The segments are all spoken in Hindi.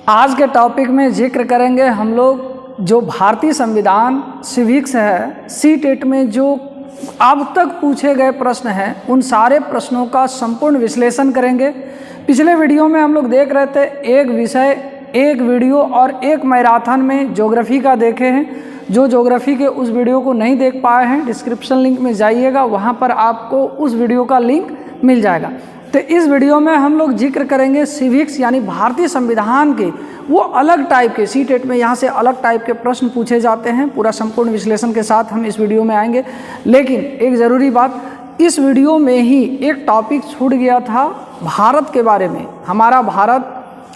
आज के टॉपिक में जिक्र करेंगे हम लोग जो भारतीय संविधान सिविक्स है, सी-टेट में जो अब तक पूछे गए प्रश्न हैं उन सारे प्रश्नों का संपूर्ण विश्लेषण करेंगे। पिछले वीडियो में हम लोग देख रहे थे एक विषय एक वीडियो और एक मैराथन में ज्योग्राफी का देखे हैं। जो ज्योग्राफी के उस वीडियो को नहीं देख पाए हैं डिस्क्रिप्शन लिंक में जाइएगा, वहां पर आपको उस वीडियो का लिंक मिल जाएगा। तो इस वीडियो में हम लोग जिक्र करेंगे सिविक्स यानी भारतीय संविधान के वो अलग टाइप के सी-टेट में यहाँ से अलग टाइप के प्रश्न पूछे जाते हैं। पूरा संपूर्ण विश्लेषण के साथ हम इस वीडियो में आएंगे। लेकिन एक ज़रूरी बात, इस वीडियो में ही एक टॉपिक छूट गया था भारत के बारे में।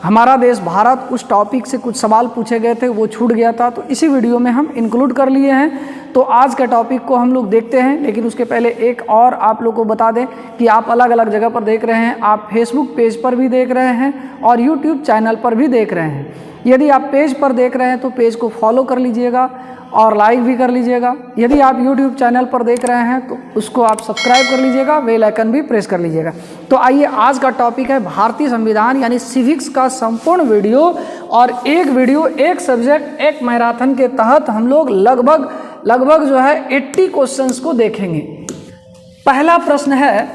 हमारा देश भारत, उस टॉपिक से कुछ सवाल पूछे गए थे, वो छूट गया था, तो इसी वीडियो में हम इंक्लूड कर लिए हैं। तो आज के टॉपिक को हम लोग देखते हैं। लेकिन उसके पहले एक और आप लोग को बता दें कि आप अलग अलग जगह पर देख रहे हैं। आप फेसबुक पेज पर भी देख रहे हैं और यूट्यूब चैनल पर भी देख रहे हैं। यदि आप पेज पर देख रहे हैं तो पेज को फॉलो कर लीजिएगा और लाइक भी कर लीजिएगा। यदि आप यूट्यूब चैनल पर देख रहे हैं तो उसको आप सब्सक्राइब कर लीजिएगा, बेल आइकन भी प्रेस कर लीजिएगा। तो आइए, आज का टॉपिक है भारतीय संविधान यानी सिविक्स का संपूर्ण वीडियो। और एक वीडियो एक सब्जेक्ट एक मैराथन के तहत हम लोग लगभग जो है 80 क्वेश्चंस को देखेंगे। पहला प्रश्न है,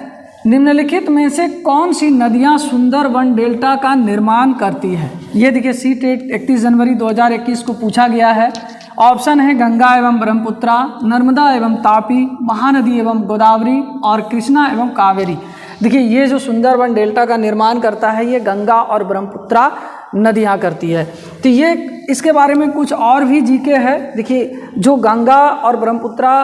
निम्नलिखित में से कौन सी नदियां सुंदरवन डेल्टा का निर्माण करती है? ये देखिए सी-टेट 31 जनवरी 2021 को पूछा गया है। ऑप्शन है गंगा एवं ब्रह्मपुत्रा, नर्मदा एवं तापी, महानदी एवं गोदावरी और कृष्णा एवं कावेरी। देखिए ये जो सुंदरवन डेल्टा का निर्माण करता है ये गंगा और ब्रह्मपुत्रा नदियाँ करती है। तो ये इसके बारे में कुछ और भी जीके है। देखिए जो गंगा और ब्रह्मपुत्रा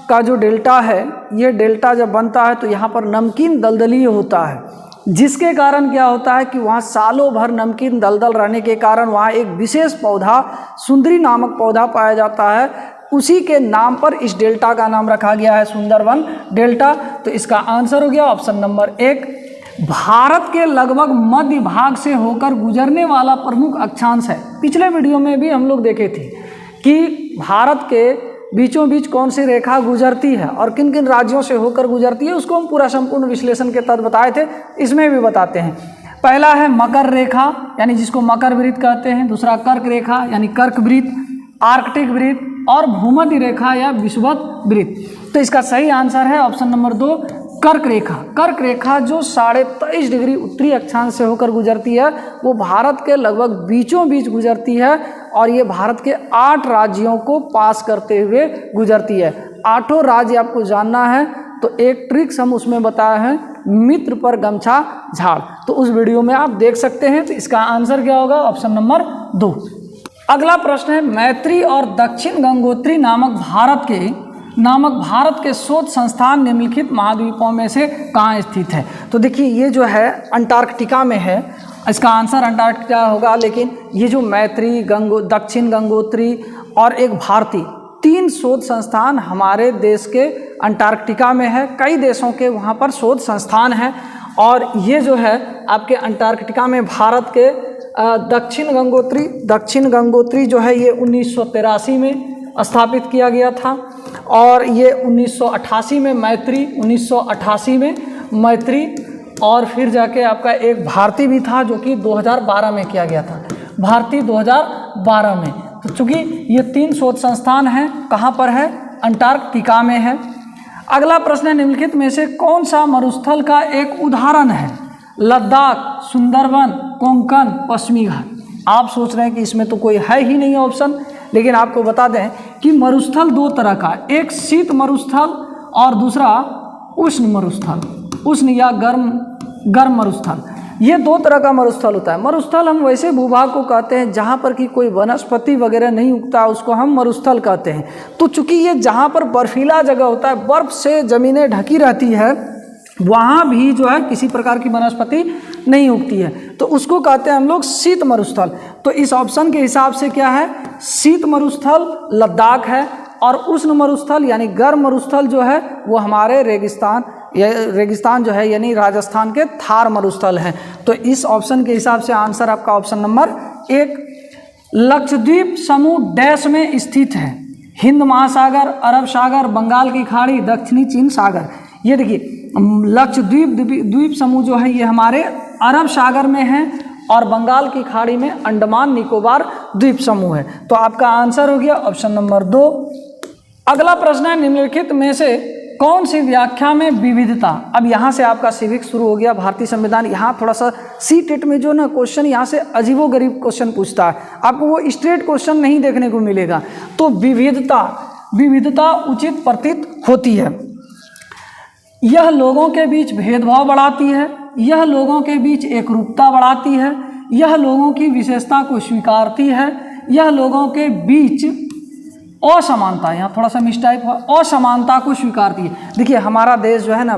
का जो डेल्टा है, ये डेल्टा जब बनता है तो यहाँ पर नमकीन दलदली होता है, जिसके कारण क्या होता है कि वहाँ सालों भर नमकीन दलदल रहने के कारण वहाँ एक विशेष पौधा सुंदरी नामक पौधा पाया जाता है। उसी के नाम पर इस डेल्टा का नाम रखा गया है सुंदरवन डेल्टा। तो इसका आंसर हो गया ऑप्शन नंबर 1। भारत के लगभग मध्य भाग से होकर गुजरने वाला प्रमुख अक्षांश है। पिछले वीडियो में भी हम लोग देखे थे कि भारत के बीचों बीच कौन सी रेखा गुजरती है और किन किन राज्यों से होकर गुजरती है, उसको हम पूरा संपूर्ण विश्लेषण के तहत बताए थे। इसमें भी बताते हैं। पहला है मकर रेखा यानी जिसको मकर वृत्त कहते हैं। दूसरा कर्क रेखा यानी कर्क वृत्त, आर्कटिक वृत्त और भूमध्य रेखा या विषुवत वृत्त। तो इसका सही आंसर है ऑप्शन नंबर 2 कर्क रेखा। कर्क रेखा जो 23.5 डिग्री उत्तरी अक्षांश से होकर गुजरती है, वो भारत के लगभग बीचों बीच गुजरती है और ये भारत के 8 राज्यों को पास करते हुए गुजरती है। 8 राज्य आपको जानना है तो एक ट्रिक्स हम उसमें बताया है, मित्र पर गमछा झाड़, तो उस वीडियो में आप देख सकते हैं। तो इसका आंसर क्या होगा ऑप्शन नंबर 2। अगला प्रश्न है, मैत्री और दक्षिण गंगोत्री नामक भारत के शोध संस्थान निम्नलिखित महाद्वीपों में से कहाँ स्थित है? तो देखिए ये जो है अंटार्कटिका में है, इसका आंसर अंटार्कटिका होगा। लेकिन ये जो मैत्री, दक्षिण गंगोत्री और एक भारती, 3 शोध संस्थान हमारे देश के अंटार्कटिका में है। कई देशों के वहाँ पर शोध संस्थान हैं और ये जो है आपके अंटार्कटिका में भारत के दक्षिण गंगोत्री जो है ये 1983 में स्थापित किया गया था और ये 1988 में मैत्री, 1988 में मैत्री और फिर जाके आपका एक भारती भी था जो कि 2012 में किया गया था, भारती 2012 में। तो चूँकि ये 3 शोध संस्थान हैं, कहाँ पर है? अंटार्कटिका में है। अगला प्रश्न है, निम्नलिखित में से कौन सा मरुस्थल का एक उदाहरण है? लद्दाख, सुंदरवन, कोंकण, पश्चिमी घाट। आप सोच रहे हैं कि इसमें तो कोई है ही नहीं ऑप्शन, लेकिन आपको बता दें कि मरुस्थल 2 तरह का, एक शीत मरुस्थल और दूसरा उष्ण मरुस्थल, उष्ण या गर्म मरुस्थल। ये 2 तरह का मरुस्थल होता है। मरुस्थल हम वैसे भूभाग को कहते हैं जहाँ पर कि कोई वनस्पति वगैरह नहीं उगता, उसको हम मरुस्थल कहते हैं। तो चूंकि ये जहाँ पर बर्फीला जगह होता है, बर्फ से ज़मीनें ढकी रहती है, वहाँ भी जो है किसी प्रकार की वनस्पति नहीं उगती है, तो उसको कहते हैं हम लोग शीत मरुस्थल। तो इस ऑप्शन के हिसाब से क्या है? शीत मरुस्थल लद्दाख है और उष्ण मरुस्थल यानी गर्म मरुस्थल जो है वो हमारे रेगिस्तान जो है यानी राजस्थान के थार मरुस्थल हैं। तो इस ऑप्शन के हिसाब से आंसर आपका ऑप्शन नंबर 1। लक्षद्वीप समूह डैश में स्थित है? हिंद महासागर, अरब सागर, बंगाल की खाड़ी, दक्षिणी चीन सागर। ये देखिए लक्षद्वीप द्वीप समूह जो है ये हमारे अरब सागर में है और बंगाल की खाड़ी में अंडमान निकोबार द्वीप समूह है। तो आपका आंसर हो गया ऑप्शन नंबर 2। अगला प्रश्न है, निम्नलिखित में से कौन सी व्याख्या में विविधता। अब यहाँ से आपका सिविक शुरू हो गया, भारतीय संविधान। यहाँ थोड़ा सा सीटेट में जो ना क्वेश्चन यहाँ से अजीबोगरीब क्वेश्चन पूछता है, आपको वो स्ट्रेट क्वेश्चन नहीं देखने को मिलेगा। तो विविधता उचित प्रतीत होती है। यह लोगों के बीच भेदभाव बढ़ाती है, यह लोगों के बीच एकरूपता बढ़ाती है, यह लोगों की विशेषता को स्वीकारती है, यह लोगों के बीच असमानता, यहाँ थोड़ा सा मिस्टेक हुआ, असमानता को स्वीकारती है। देखिए हमारा देश जो है ना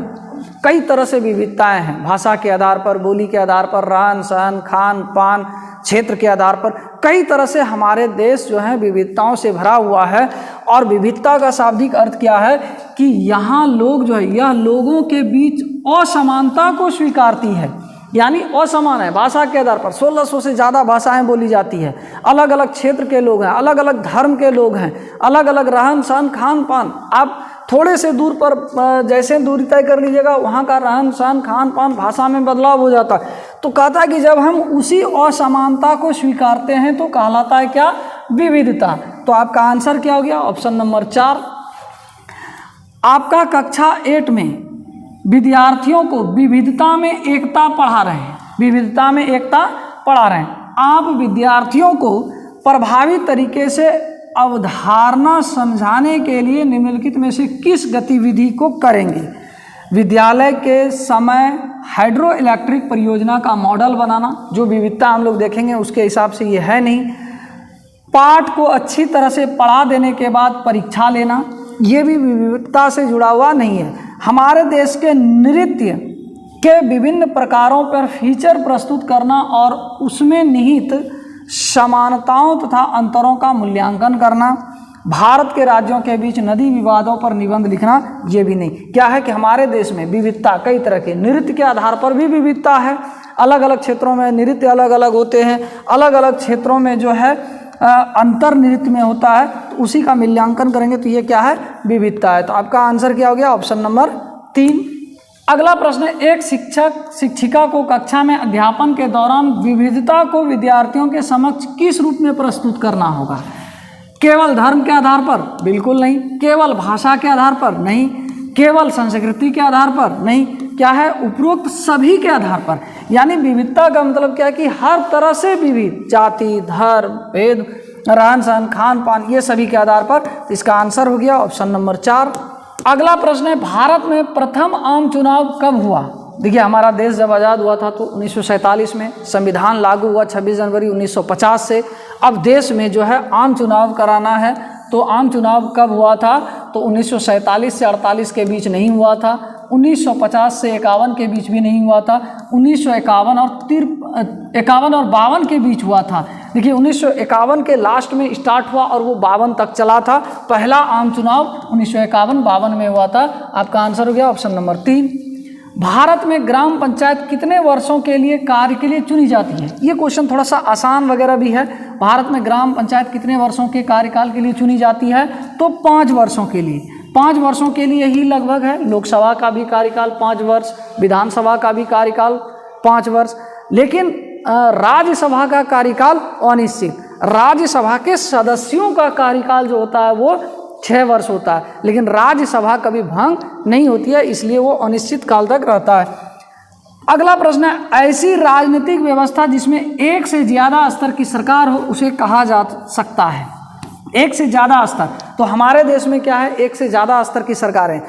कई तरह से विविधताएं हैं, भाषा के आधार पर, बोली के आधार पर, रहन सहन, खान पान, क्षेत्र के आधार पर, कई तरह से हमारे देश जो है विविधताओं से भरा हुआ है। और विविधता का शाब्दिक अर्थ क्या है कि यहाँ लोग जो है, यह लोगों के बीच असमानता को स्वीकारती है, यानी असमान है। भाषा के आधार पर 1600 से ज़्यादा भाषाएं बोली जाती है, अलग अलग क्षेत्र के लोग हैं, अलग अलग धर्म के लोग हैं, अलग अलग रहन सहन खान पान। आप थोड़े से दूर पर जैसे दूरी तय कर लीजिएगा, वहाँ का रहन सहन खान पान भाषा में बदलाव हो जाता है। तो कहता है कि जब हम उसी असमानता को स्वीकारते हैं तो कहलाता है क्या, विविधता। तो आपका आंसर क्या हो गया, ऑप्शन नंबर 4। आपका कक्षा 8 में विद्यार्थियों को विविधता में एकता पढ़ा रहे हैं, विविधता में एकता पढ़ा रहे हैं। आप विद्यार्थियों को प्रभावी तरीके से अवधारणा समझाने के लिए निम्नलिखित में से किस गतिविधि को करेंगे। विद्यालय के समय हाइड्रो इलेक्ट्रिक परियोजना का मॉडल बनाना, जो विविधता हम लोग देखेंगे उसके हिसाब से ये है नहीं। पाठ को अच्छी तरह से पढ़ा देने के बाद परीक्षा लेना, ये भी विविधता से जुड़ा हुआ नहीं है। हमारे देश के नृत्य के विभिन्न प्रकारों पर फीचर प्रस्तुत करना और उसमें निहित समानताओं तथा अंतरों का मूल्यांकन करना। भारत के राज्यों के बीच नदी विवादों पर निबंध लिखना, ये भी नहीं। क्या है कि हमारे देश में विविधता कई तरह के, नृत्य के आधार पर भी विविधता है, अलग अलग क्षेत्रों में नृत्य अलग अलग होते हैं, अलग अलग क्षेत्रों में जो है अंतर नृत्य में होता है, तो उसी का मूल्यांकन करेंगे तो ये क्या है, विविधता है। तो आपका आंसर क्या हो गया, ऑप्शन नंबर 3। अगला प्रश्न है, एक शिक्षक शिक्षिका को कक्षा में अध्यापन के दौरान विविधता को विद्यार्थियों के समक्ष किस रूप में प्रस्तुत करना होगा। केवल धर्म के आधार पर, बिल्कुल नहीं। केवल भाषा के आधार पर, नहीं। केवल संस्कृति के आधार पर, नहीं। क्या है, उपरोक्त सभी के आधार पर। यानी विविधता का मतलब क्या है कि हर तरह से विविध, जाति धर्म भेद रहन सहन खान पान, ये सभी के आधार पर। इसका आंसर हो गया ऑप्शन नंबर 4। अगला प्रश्न है, भारत में प्रथम आम चुनाव कब हुआ। देखिए हमारा देश जब आज़ाद हुआ था तो 1947 में, संविधान लागू हुआ 26 जनवरी 1950 से। अब देश में जो है आम चुनाव कराना है, तो आम चुनाव कब हुआ था, तो 1947 से 48 के बीच नहीं हुआ था, 1950 से 51 के बीच भी नहीं हुआ था, 1951 और 52 के बीच हुआ था। देखिए 1951 के लास्ट में स्टार्ट हुआ और वो 52 तक चला था। पहला आम चुनाव 1951-52 में हुआ था। आपका आंसर हो गया ऑप्शन नंबर 3। भारत में ग्राम पंचायत कितने वर्षों के लिए कार्य के लिए चुनी जाती है। ये क्वेश्चन थोड़ा सा आसान वगैरह भी है। भारत में ग्राम पंचायत कितने वर्षों के कार्यकाल के लिए चुनी जाती है, तो 5 वर्षों के लिए। 5 वर्षों के लिए ही लगभग है। लोकसभा का भी कार्यकाल 5 वर्ष, विधानसभा का भी कार्यकाल 5 वर्ष, लेकिन राज्यसभा का कार्यकाल अनिश्चित। राज्यसभा के सदस्यों का कार्यकाल जो होता है वो 6 वर्ष होता है, लेकिन राज्यसभा कभी भंग नहीं होती है, इसलिए वो अनिश्चित काल तक रहता है। अगला प्रश्न है, ऐसी राजनीतिक व्यवस्था जिसमें एक से ज़्यादा स्तर की सरकार हो उसे कहा जा सकता है। एक से ज़्यादा स्तर, तो हमारे देश में क्या है, एक से ज़्यादा स्तर की सरकार है।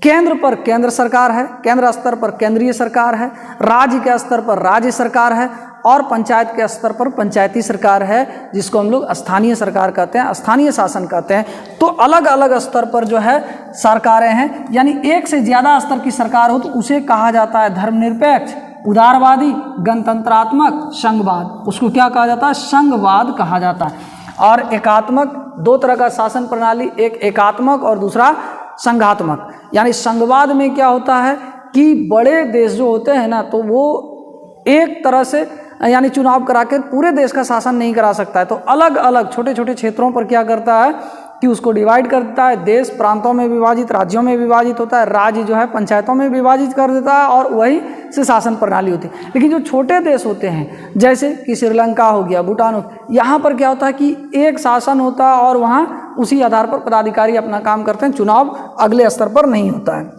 केंद्र पर केंद्र सरकार है, केंद्र स्तर पर केंद्रीय सरकार है, राज्य के स्तर पर राज्य सरकार है, और पंचायत के स्तर पर पंचायती सरकार है, जिसको हम लोग स्थानीय सरकार कहते हैं, स्थानीय शासन कहते हैं। तो अलग अलग स्तर पर जो है सरकारें हैं। यानी एक से ज़्यादा स्तर की सरकार हो तो उसे कहा जाता है धर्मनिरपेक्ष, उदारवादी, गणतंत्रात्मक, संघवाद। उसको क्या कहा जाता है, संघवाद कहा जाता है। और एकात्मक, 2 तरह का शासन प्रणाली, एक एकात्मक और दूसरा संघात्मक। यानी संघवाद में क्या होता है कि बड़े देश जो होते हैं ना, तो वो एक तरह से यानी चुनाव करा के पूरे देश का शासन नहीं करा सकता है, तो अलग अलग छोटे छोटे क्षेत्रों पर क्या करता है कि उसको डिवाइड कर देता है, देश प्रांतों में विभाजित, राज्यों में विभाजित होता है, राज्य जो है पंचायतों में विभाजित कर देता है और वही से शासन प्रणाली होती है। लेकिन जो छोटे देश होते हैं जैसे कि श्रीलंका हो गया, भूटान हो गया, यहाँ पर क्या होता है कि एक शासन होता है और वहाँ उसी आधार पर पदाधिकारी अपना काम करते हैं, चुनाव अगले स्तर पर नहीं होता है।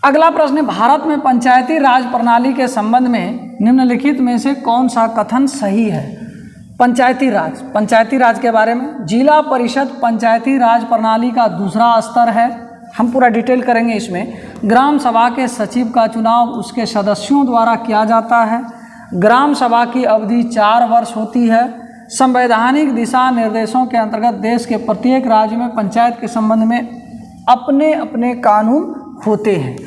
अगला प्रश्न है, भारत में पंचायती राज प्रणाली के संबंध में निम्नलिखित में से कौन सा कथन सही है? पंचायती राज के बारे में, जिला परिषद पंचायती राज प्रणाली का दूसरा स्तर है, हम पूरा डिटेल करेंगे इसमें। ग्राम सभा के सचिव का चुनाव उसके सदस्यों द्वारा किया जाता है। ग्राम सभा की अवधि 4 वर्ष होती है। संवैधानिक दिशा निर्देशों के अंतर्गत देश के प्रत्येक राज्य में पंचायत के संबंध में अपने अपने कानून होते हैं।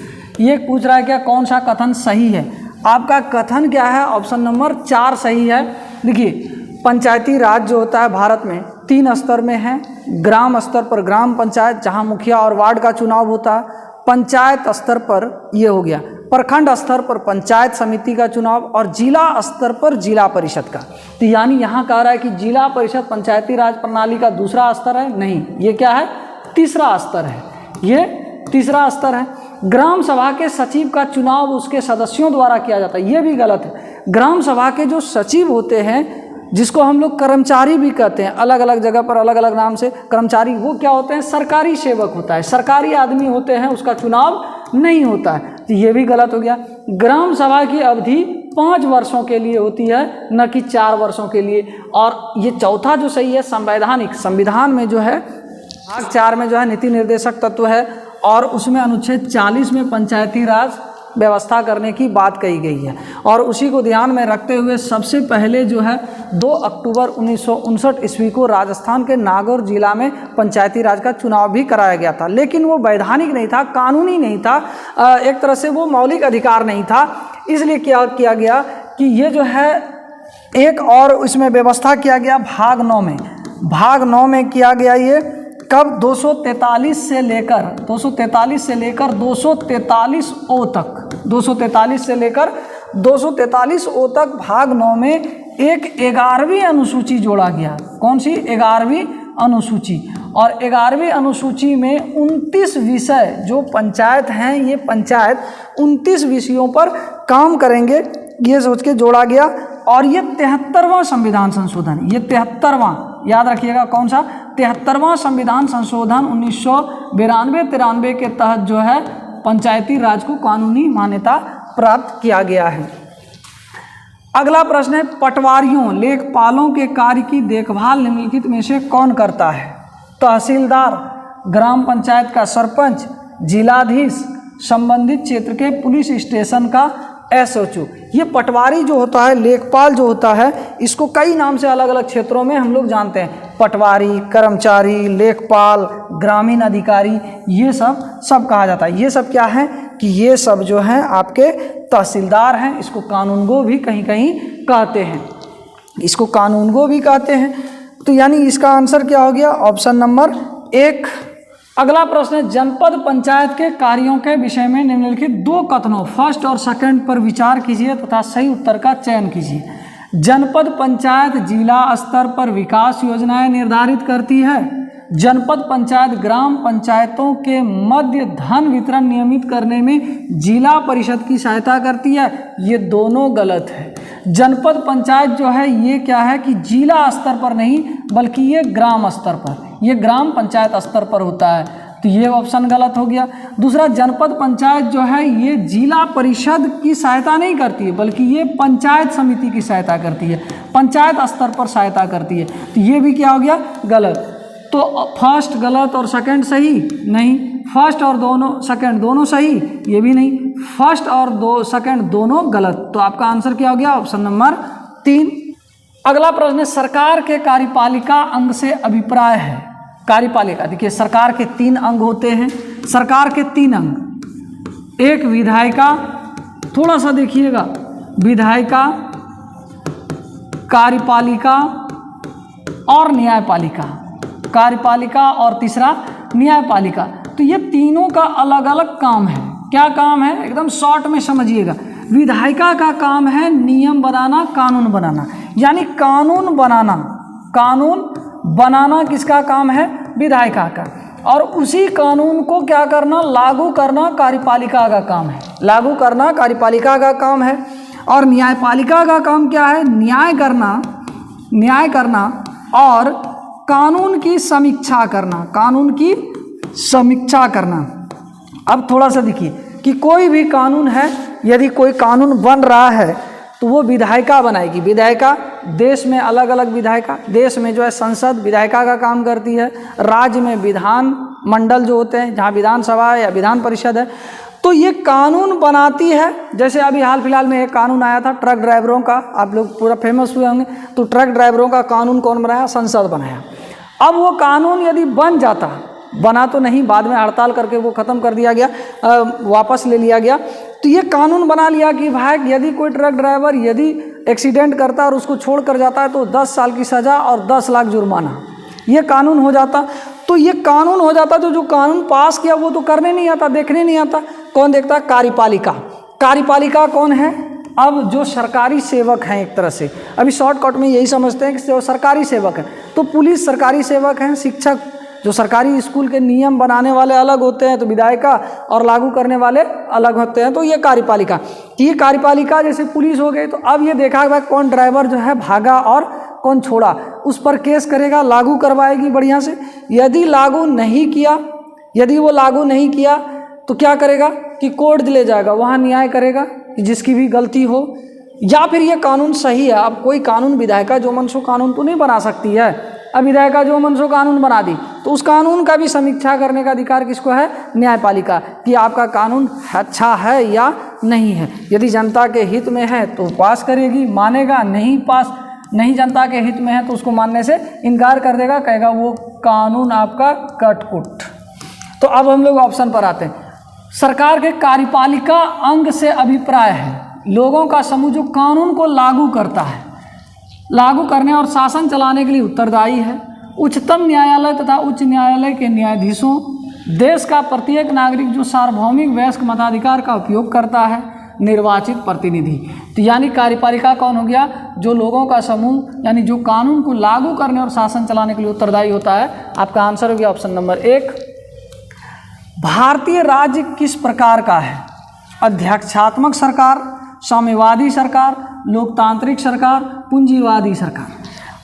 ये पूछ रहा है क्या कौन सा कथन सही है? आपका कथन क्या है? ऑप्शन नंबर 4 सही है। देखिए, पंचायती राज जो होता है भारत में 3 स्तर में है। ग्राम स्तर पर ग्राम पंचायत, जहां मुखिया और वार्ड का चुनाव होता है। पंचायत स्तर पर ये हो गया, प्रखंड स्तर पर पंचायत समिति का चुनाव, और जिला स्तर पर जिला परिषद का। तो यानी यहाँ कह रहा है कि जिला परिषद पंचायती राज प्रणाली का दूसरा स्तर है? नहीं, ये क्या है? तीसरा स्तर है। ये तीसरा स्तर है। ग्राम सभा के सचिव का चुनाव उसके सदस्यों द्वारा किया जाता है, ये भी गलत है। ग्राम सभा के जो सचिव होते हैं, जिसको हम लोग कर्मचारी भी कहते हैं, अलग अलग जगह पर अलग अलग नाम से कर्मचारी, वो क्या होते हैं? सरकारी सेवक होता है, सरकारी आदमी होते हैं, उसका चुनाव नहीं होता है। तो ये भी गलत हो गया। ग्राम सभा की अवधि 5 वर्षों के लिए होती है, न कि 4 वर्षों के लिए। और ये चौथा जो सही है, संवैधानिक, संविधान में जो है भाग 4 में जो है नीति निर्देशक तत्व है और उसमें अनुच्छेद 40 में पंचायती राज व्यवस्था करने की बात कही गई है। और उसी को ध्यान में रखते हुए सबसे पहले जो है 2 अक्टूबर 1959 ईस्वी को राजस्थान के नागौर जिला में पंचायती राज का चुनाव भी कराया गया था। लेकिन वो वैधानिक नहीं था, कानूनी नहीं था, एक तरह से वो मौलिक अधिकार नहीं था। इसलिए क्या किया गया कि ये जो है एक और इसमें व्यवस्था किया गया भाग 9 में। भाग 9 में किया गया ये कब? 243 से लेकर 243 ओ तक, 243 से लेकर 243 ओ तक भाग 9 में एक 11वीं अनुसूची जोड़ा गया। कौन सी? 11वीं अनुसूची। और 11वीं अनुसूची में 29 विषय जो पंचायत हैं, ये पंचायत 29 विषयों पर काम करेंगे, ये सोच के जोड़ा गया। और ये 73वां संविधान संशोधन, ये 73वां, याद रखिएगा कौन सा? 73वां संविधान संशोधन 1992-93 के तहत जो है पंचायती राज को कानूनी मान्यता प्राप्त किया गया है। अगला प्रश्न है, पटवारियों लेखपालों के कार्य की देखभाल निम्नलिखित में से कौन करता है? तहसीलदार, ग्राम पंचायत का सरपंच, जिलाधीश, संबंधित क्षेत्र के पुलिस स्टेशन का SHO। ये पटवारी जो होता है, लेखपाल जो होता है, इसको कई नाम से अलग अलग क्षेत्रों में हम लोग जानते हैं। पटवारी, कर्मचारी, लेखपाल, ग्रामीण अधिकारी, ये सब कहा जाता है। ये सब क्या है कि ये सब जो हैं आपके तहसीलदार हैं। इसको कानूनगो भी कहीं कहीं कहते हैं, इसको कानूनगो भी कहते हैं। तो यानी इसका आंसर क्या हो गया? Option number 1। अगला प्रश्न है, जनपद पंचायत के कार्यों के विषय में निम्नलिखित 2 कथनों फर्स्ट और सेकंड पर विचार कीजिए तथा सही उत्तर का चयन कीजिए। जनपद पंचायत जिला स्तर पर विकास योजनाएं निर्धारित करती है। जनपद पंचायत ग्राम पंचायतों के मध्य धन वितरण नियमित करने में जिला परिषद की सहायता करती है। ये दोनों गलत है। जनपद पंचायत जो है ये क्या है कि जिला स्तर पर नहीं बल्कि ये ग्राम स्तर पर, ये ग्राम पंचायत स्तर पर होता है। तो ये ऑप्शन गलत हो गया। दूसरा, जनपद पंचायत जो है ये जिला परिषद की सहायता नहीं करती है बल्कि ये पंचायत समिति की सहायता करती है, पंचायत स्तर पर सहायता करती है। तो ये भी क्या हो गया? गलत। तो फर्स्ट गलत और सेकंड सही नहीं, फर्स्ट और सेकंड दोनों सही, ये भी नहीं, फर्स्ट और सेकंड दोनों गलत। तो आपका आंसर क्या हो गया? Option number 3। अगला प्रश्न है, सरकार के कार्यपालिका अंग से अभिप्राय है। कार्यपालिका, देखिए सरकार के 3 अंग होते हैं। सरकार के 3 अंग, एक विधायिका, थोड़ा सा देखिएगा, विधायिका, कार्यपालिका और न्यायपालिका, कार्यपालिका और तीसरा न्यायपालिका। तो ये तीनों का अलग अलग काम है। क्या काम है? एकदम शॉर्ट में समझिएगा। विधायिका का काम है नियम बनाना, कानून बनाना, यानी कानून बनाना। कानून बनाना किसका काम है? विधायिका का, और उसी कानून को क्या करना, लागू करना कार्यपालिका का काम है। लागू करना कार्यपालिका का काम है। और न्यायपालिका का काम क्या है, न्याय करना और कानून की समीक्षा करना, कानून की समीक्षा करना। अब थोड़ा सा देखिए कि कोई भी कानून है, यदि कोई कानून बन रहा है तो वो विधायिका बनाएगी। विधायिका, देश में अलग अलग विधायिका, देश में जो है संसद विधायिका का काम करती है, राज्य में विधान मंडल जो होते हैं, जहाँ विधानसभा है या विधान परिषद है, तो ये कानून बनाती है। जैसे अभी हाल फिलहाल में एक कानून आया था ट्रक ड्राइवरों का, आप लोग पूरा फेमस हुए होंगे, तो ट्रक ड्राइवरों का कानून कौन बनाया, संसद बनाया। अब वो कानून यदि बन जाता, बना तो नहीं, बाद में हड़ताल करके वो ख़त्म कर दिया गया, वापस ले लिया गया, तो ये कानून बना लिया कि भाई यदि कोई ट्रक ड्राइवर यदि एक्सीडेंट करता है और उसको छोड़ कर जाता है तो 10 साल की सज़ा और 10 लाख जुर्माना, ये कानून हो जाता। तो ये कानून हो जाता, तो जो कानून पास किया वो तो करने नहीं आता, देखने नहीं आता। कौन देखता है, कार्यपालिका। कार्यपालिका कौन है, अब जो सरकारी सेवक हैं एक तरह से, अभी शॉर्टकट में यही समझते हैं कि जो सरकारी सेवक हैं, तो पुलिस सरकारी सेवक हैं, शिक्षक जो सरकारी स्कूल के नियम बनाने वाले अलग होते हैं, तो विधायिका और लागू करने वाले अलग होते हैं, तो ये कार्यपालिका। ये कार्यपालिका जैसे पुलिस हो गई, तो अब ये देखा भाई कौन ड्राइवर जो है भागा और कौन छोड़ा, उस पर केस करेगा, लागू करवाएगी बढ़िया से। यदि लागू नहीं किया, यदि वो लागू नहीं किया तो क्या करेगा कि कोर्ट ले जाएगा, वहाँ न्याय करेगा कि जिसकी भी गलती हो, या फिर ये कानून सही है। अब कोई कानून विधायिका जो मन सो कानून तो नहीं बना सकती है, अब विधायिका जो मन सो कानून बना दी, तो उस कानून का भी समीक्षा करने का अधिकार किसको है, न्यायपालिका, कि आपका कानून अच्छा है या नहीं है। यदि जनता के हित में है तो पास करेगी, मानेगा, नहीं जनता के हित में है तो उसको मानने से इनकार कर देगा, कहेगा वो कानून आपका कटपुट। तो अब हम लोग ऑप्शन पर आते हैं। सरकार के कार्यपालिका अंग से अभिप्राय है लोगों का समूह जो कानून को लागू करता है, लागू करने और शासन चलाने के लिए उत्तरदायी है। उच्चतम न्यायालय तथा उच्च न्यायालय के न्यायाधीशों, देश का प्रत्येक नागरिक जो सार्वभौमिक वयस्क मताधिकार का उपयोग करता है, निर्वाचित प्रतिनिधि। तो यानी कार्यपालिका कौन हो गया, जो लोगों का समूह, यानी जो कानून को लागू करने और शासन चलाने के लिए उत्तरदायी होता है। आपका आंसर हो गया ऑप्शन नंबर 1। भारतीय राज्य किस प्रकार का है, अध्यक्षात्मक सरकार, साम्यवादी सरकार, लोकतांत्रिक सरकार, पूंजीवादी सरकार।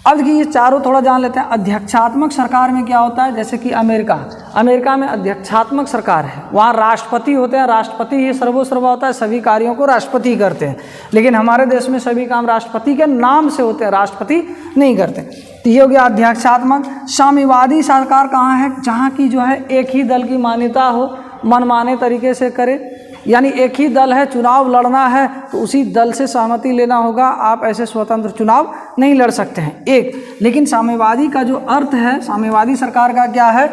अब देखिए ये चारों थोड़ा जान लेते हैं। अध्यक्षात्मक सरकार में क्या होता है, जैसे कि अमेरिका में अध्यक्षात्मक सरकार है, वहाँ राष्ट्रपति होते हैं, राष्ट्रपति ही सर्वोसर्वा होता है, सभी कार्यों को राष्ट्रपति करते हैं। लेकिन हमारे देश में सभी काम राष्ट्रपति के नाम से होते हैं, राष्ट्रपति नहीं करते। तो ये हो गया अध्यक्षात्मक। साम्यवादी सरकार कहाँ है, जहाँ की जो है एक ही दल की मान्यता हो, मनमाने तरीके से करे, यानी एक ही दल है, चुनाव लड़ना है तो उसी दल से सहमति लेना होगा, आप ऐसे स्वतंत्र चुनाव नहीं लड़ सकते हैं एक। लेकिन साम्यवादी का जो अर्थ है, साम्यवादी सरकार का क्या है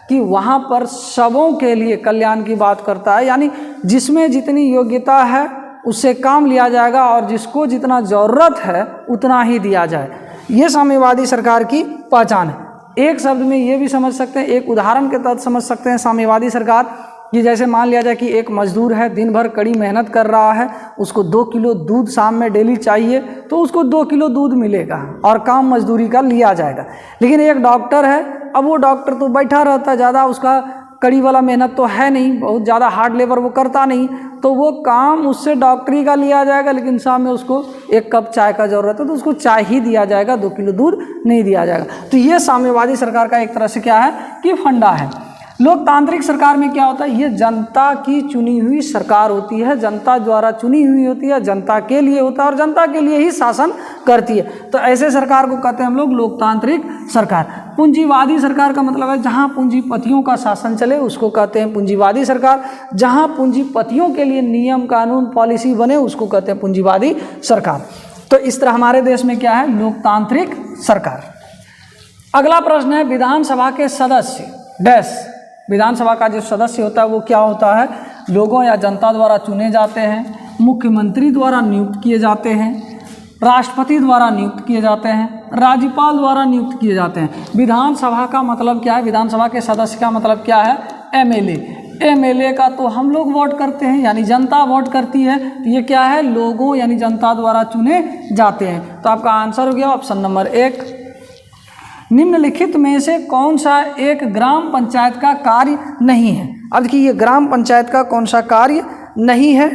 कि वहाँ पर सबों के लिए कल्याण की बात करता है, यानी जिसमें जितनी योग्यता है उससे काम लिया जाएगा और जिसको जितना ज़रूरत है उतना ही दिया जाए। ये साम्यवादी सरकार की पहचान है। एक शब्द में ये भी समझ सकते हैं, एक उदाहरण के तहत समझ सकते हैं साम्यवादी सरकार कि जैसे मान लिया जाए कि एक मजदूर है, दिन भर कड़ी मेहनत कर रहा है, उसको 2 किलो दूध शाम में डेली चाहिए, तो उसको 2 किलो दूध मिलेगा और काम मजदूरी का लिया जाएगा। लेकिन एक डॉक्टर है, अब वो डॉक्टर तो बैठा रहता है, ज़्यादा उसका कड़ी वाला मेहनत तो है नहीं, बहुत ज़्यादा हार्ड लेबर वो करता नहीं, तो वो काम उससे डॉक्टरी का लिया जाएगा, लेकिन शाम में उसको 1 कप चाय का ज़रूरत है तो उसको चाय ही दिया जाएगा, 2 किलो दूध नहीं दिया जाएगा। तो ये साम्यवादी सरकार का एक तरह से क्या है कि फंडा है। लोकतांत्रिक सरकार में क्या होता है, ये जनता की चुनी हुई सरकार होती है, जनता द्वारा चुनी हुई होती है, जनता के लिए होता है और जनता के लिए ही शासन करती है। तो ऐसे सरकार को कहते हैं हम लोग लोकतांत्रिक सरकार। पूंजीवादी सरकार का मतलब है जहाँ पूंजीपतियों का शासन चले उसको कहते हैं पूंजीवादी सरकार, जहाँ पूंजीपतियों के लिए नियम कानून पॉलिसी बने उसको कहते हैं पूंजीवादी सरकार। तो इस तरह हमारे देश में क्या है, लोकतांत्रिक सरकार। अगला प्रश्न है, विधानसभा के सदस्य डैश, विधानसभा का जो सदस्य होता है वो क्या होता है, लोगों या जनता द्वारा चुने जाते हैं, मुख्यमंत्री द्वारा नियुक्त किए जाते हैं, राष्ट्रपति द्वारा नियुक्त किए जाते हैं, राज्यपाल द्वारा नियुक्त किए जाते हैं। विधानसभा का मतलब क्या है, विधानसभा के सदस्य का मतलब क्या है, एमएलए का तो हम लोग वोट करते हैं, यानी जनता वोट करती है, तो ये क्या है, लोगों यानी जनता द्वारा चुने जाते हैं। तो आपका आंसर हो गया ऑप्शन नंबर 1। निम्नलिखित में से कौन सा एक ग्राम पंचायत का कार्य नहीं है? अब देखिए ये ग्राम पंचायत का कौन सा कार्य नहीं है?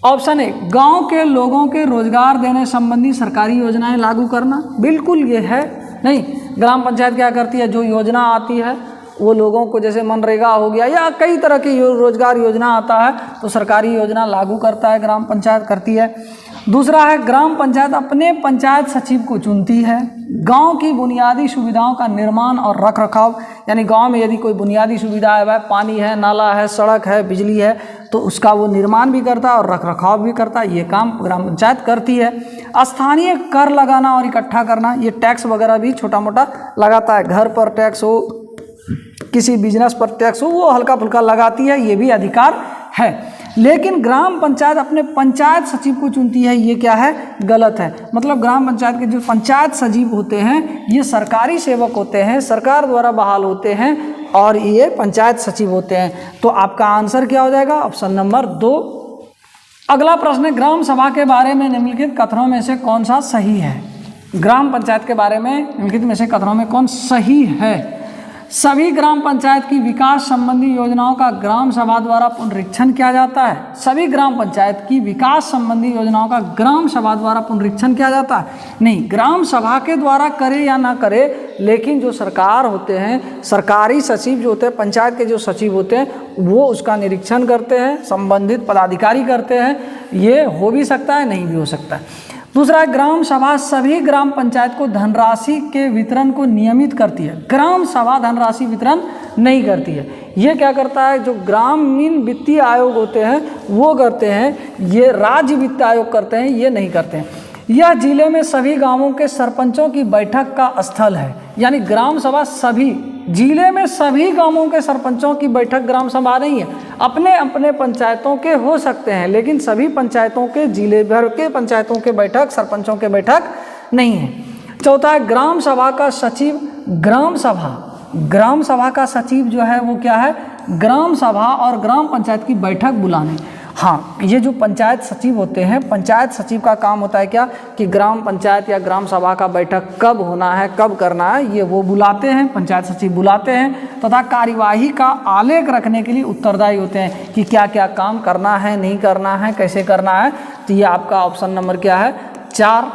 ऑप्शन ए, गांव के लोगों के रोजगार देने संबंधी सरकारी योजनाएं लागू करना। बिल्कुल ये है नहीं। ग्राम पंचायत क्या करती है, जो योजना आती है वो लोगों को, जैसे मनरेगा हो गया या कई तरह की रोजगार योजना आता है तो सरकारी योजना लागू करता है, ग्राम पंचायत करती है। दूसरा है, ग्राम पंचायत अपने पंचायत सचिव को चुनती है। गांव की बुनियादी सुविधाओं का निर्माण और रखरखाव, यानी गांव में यदि कोई बुनियादी सुविधा है, पानी है, नाला है, सड़क है, बिजली है, तो उसका वो निर्माण भी करता है और रखरखाव भी करता है। ये काम ग्राम पंचायत करती है। स्थानीय कर लगाना और इकट्ठा करना, ये टैक्स वगैरह भी छोटा मोटा लगाता है। घर पर टैक्स हो, किसी बिजनेस पर टैक्स हो, वो हल्का फुल्का लगाती है, ये भी अधिकार है। लेकिन ग्राम पंचायत अपने पंचायत सचिव को चुनती है, ये क्या है, गलत है। मतलब ग्राम पंचायत के जो पंचायत सचिव होते हैं ये सरकारी सेवक होते हैं, सरकार द्वारा बहाल होते हैं और ये पंचायत सचिव होते हैं। तो आपका आंसर क्या हो जाएगा, ऑप्शन नंबर 2। अगला प्रश्न है, ग्राम सभा के बारे में निम्नलिखित कथनों में से कौन सा सही है? ग्राम पंचायत के बारे में निम्नलिखित में से कथनों में कौन सही है? सभी ग्राम पंचायत की विकास संबंधी योजनाओं का ग्राम सभा द्वारा पुनरीक्षण किया जाता है। सभी ग्राम पंचायत की विकास संबंधी योजनाओं का ग्राम सभा द्वारा पुनरीक्षण किया जाता है? नहीं। ग्राम सभा के द्वारा करे या ना करे, लेकिन जो सरकार होते हैं, सरकारी सचिव जो होते हैं, पंचायत के जो सचिव होते हैं, वो उसका निरीक्षण करते हैं, संबंधित पदाधिकारी करते हैं। ये हो भी सकता है, नहीं भी हो सकता है। दूसरा, ग्राम सभा सभी ग्राम पंचायत को धनराशि के वितरण को नियमित करती है। ग्राम सभा धनराशि वितरण नहीं करती है। ये क्या करता है, जो ग्रामीण वित्तीय आयोग होते हैं वो करते हैं, ये राज्य वित्त आयोग करते हैं, ये नहीं करते हैं। यह जिले में सभी गांवों के सरपंचों की बैठक का स्थल है। यानी ग्राम सभा सभी जिले में सभी गांवों के सरपंचों की बैठक ग्राम सभा नहीं है। अपने अपने पंचायतों के हो सकते हैं, लेकिन सभी पंचायतों के, जिले भर के पंचायतों के बैठक, सरपंचों के बैठक नहीं है। चौथा है, ग्राम सभा का सचिव, ग्राम सभा का सचिव जो है वो क्या है, ग्राम सभा और ग्राम पंचायत की बैठक बुलाने। हाँ, ये जो पंचायत सचिव होते हैं, पंचायत सचिव का काम होता है क्या, कि ग्राम पंचायत या ग्राम सभा का बैठक कब होना है, कब करना है, ये वो बुलाते हैं, पंचायत सचिव बुलाते हैं, तथा कार्यवाही का आलेख रखने के लिए उत्तरदायी होते हैं कि क्या क्या काम करना है, नहीं करना है, कैसे करना है। तो ये आपका ऑप्शन नंबर क्या है, 4।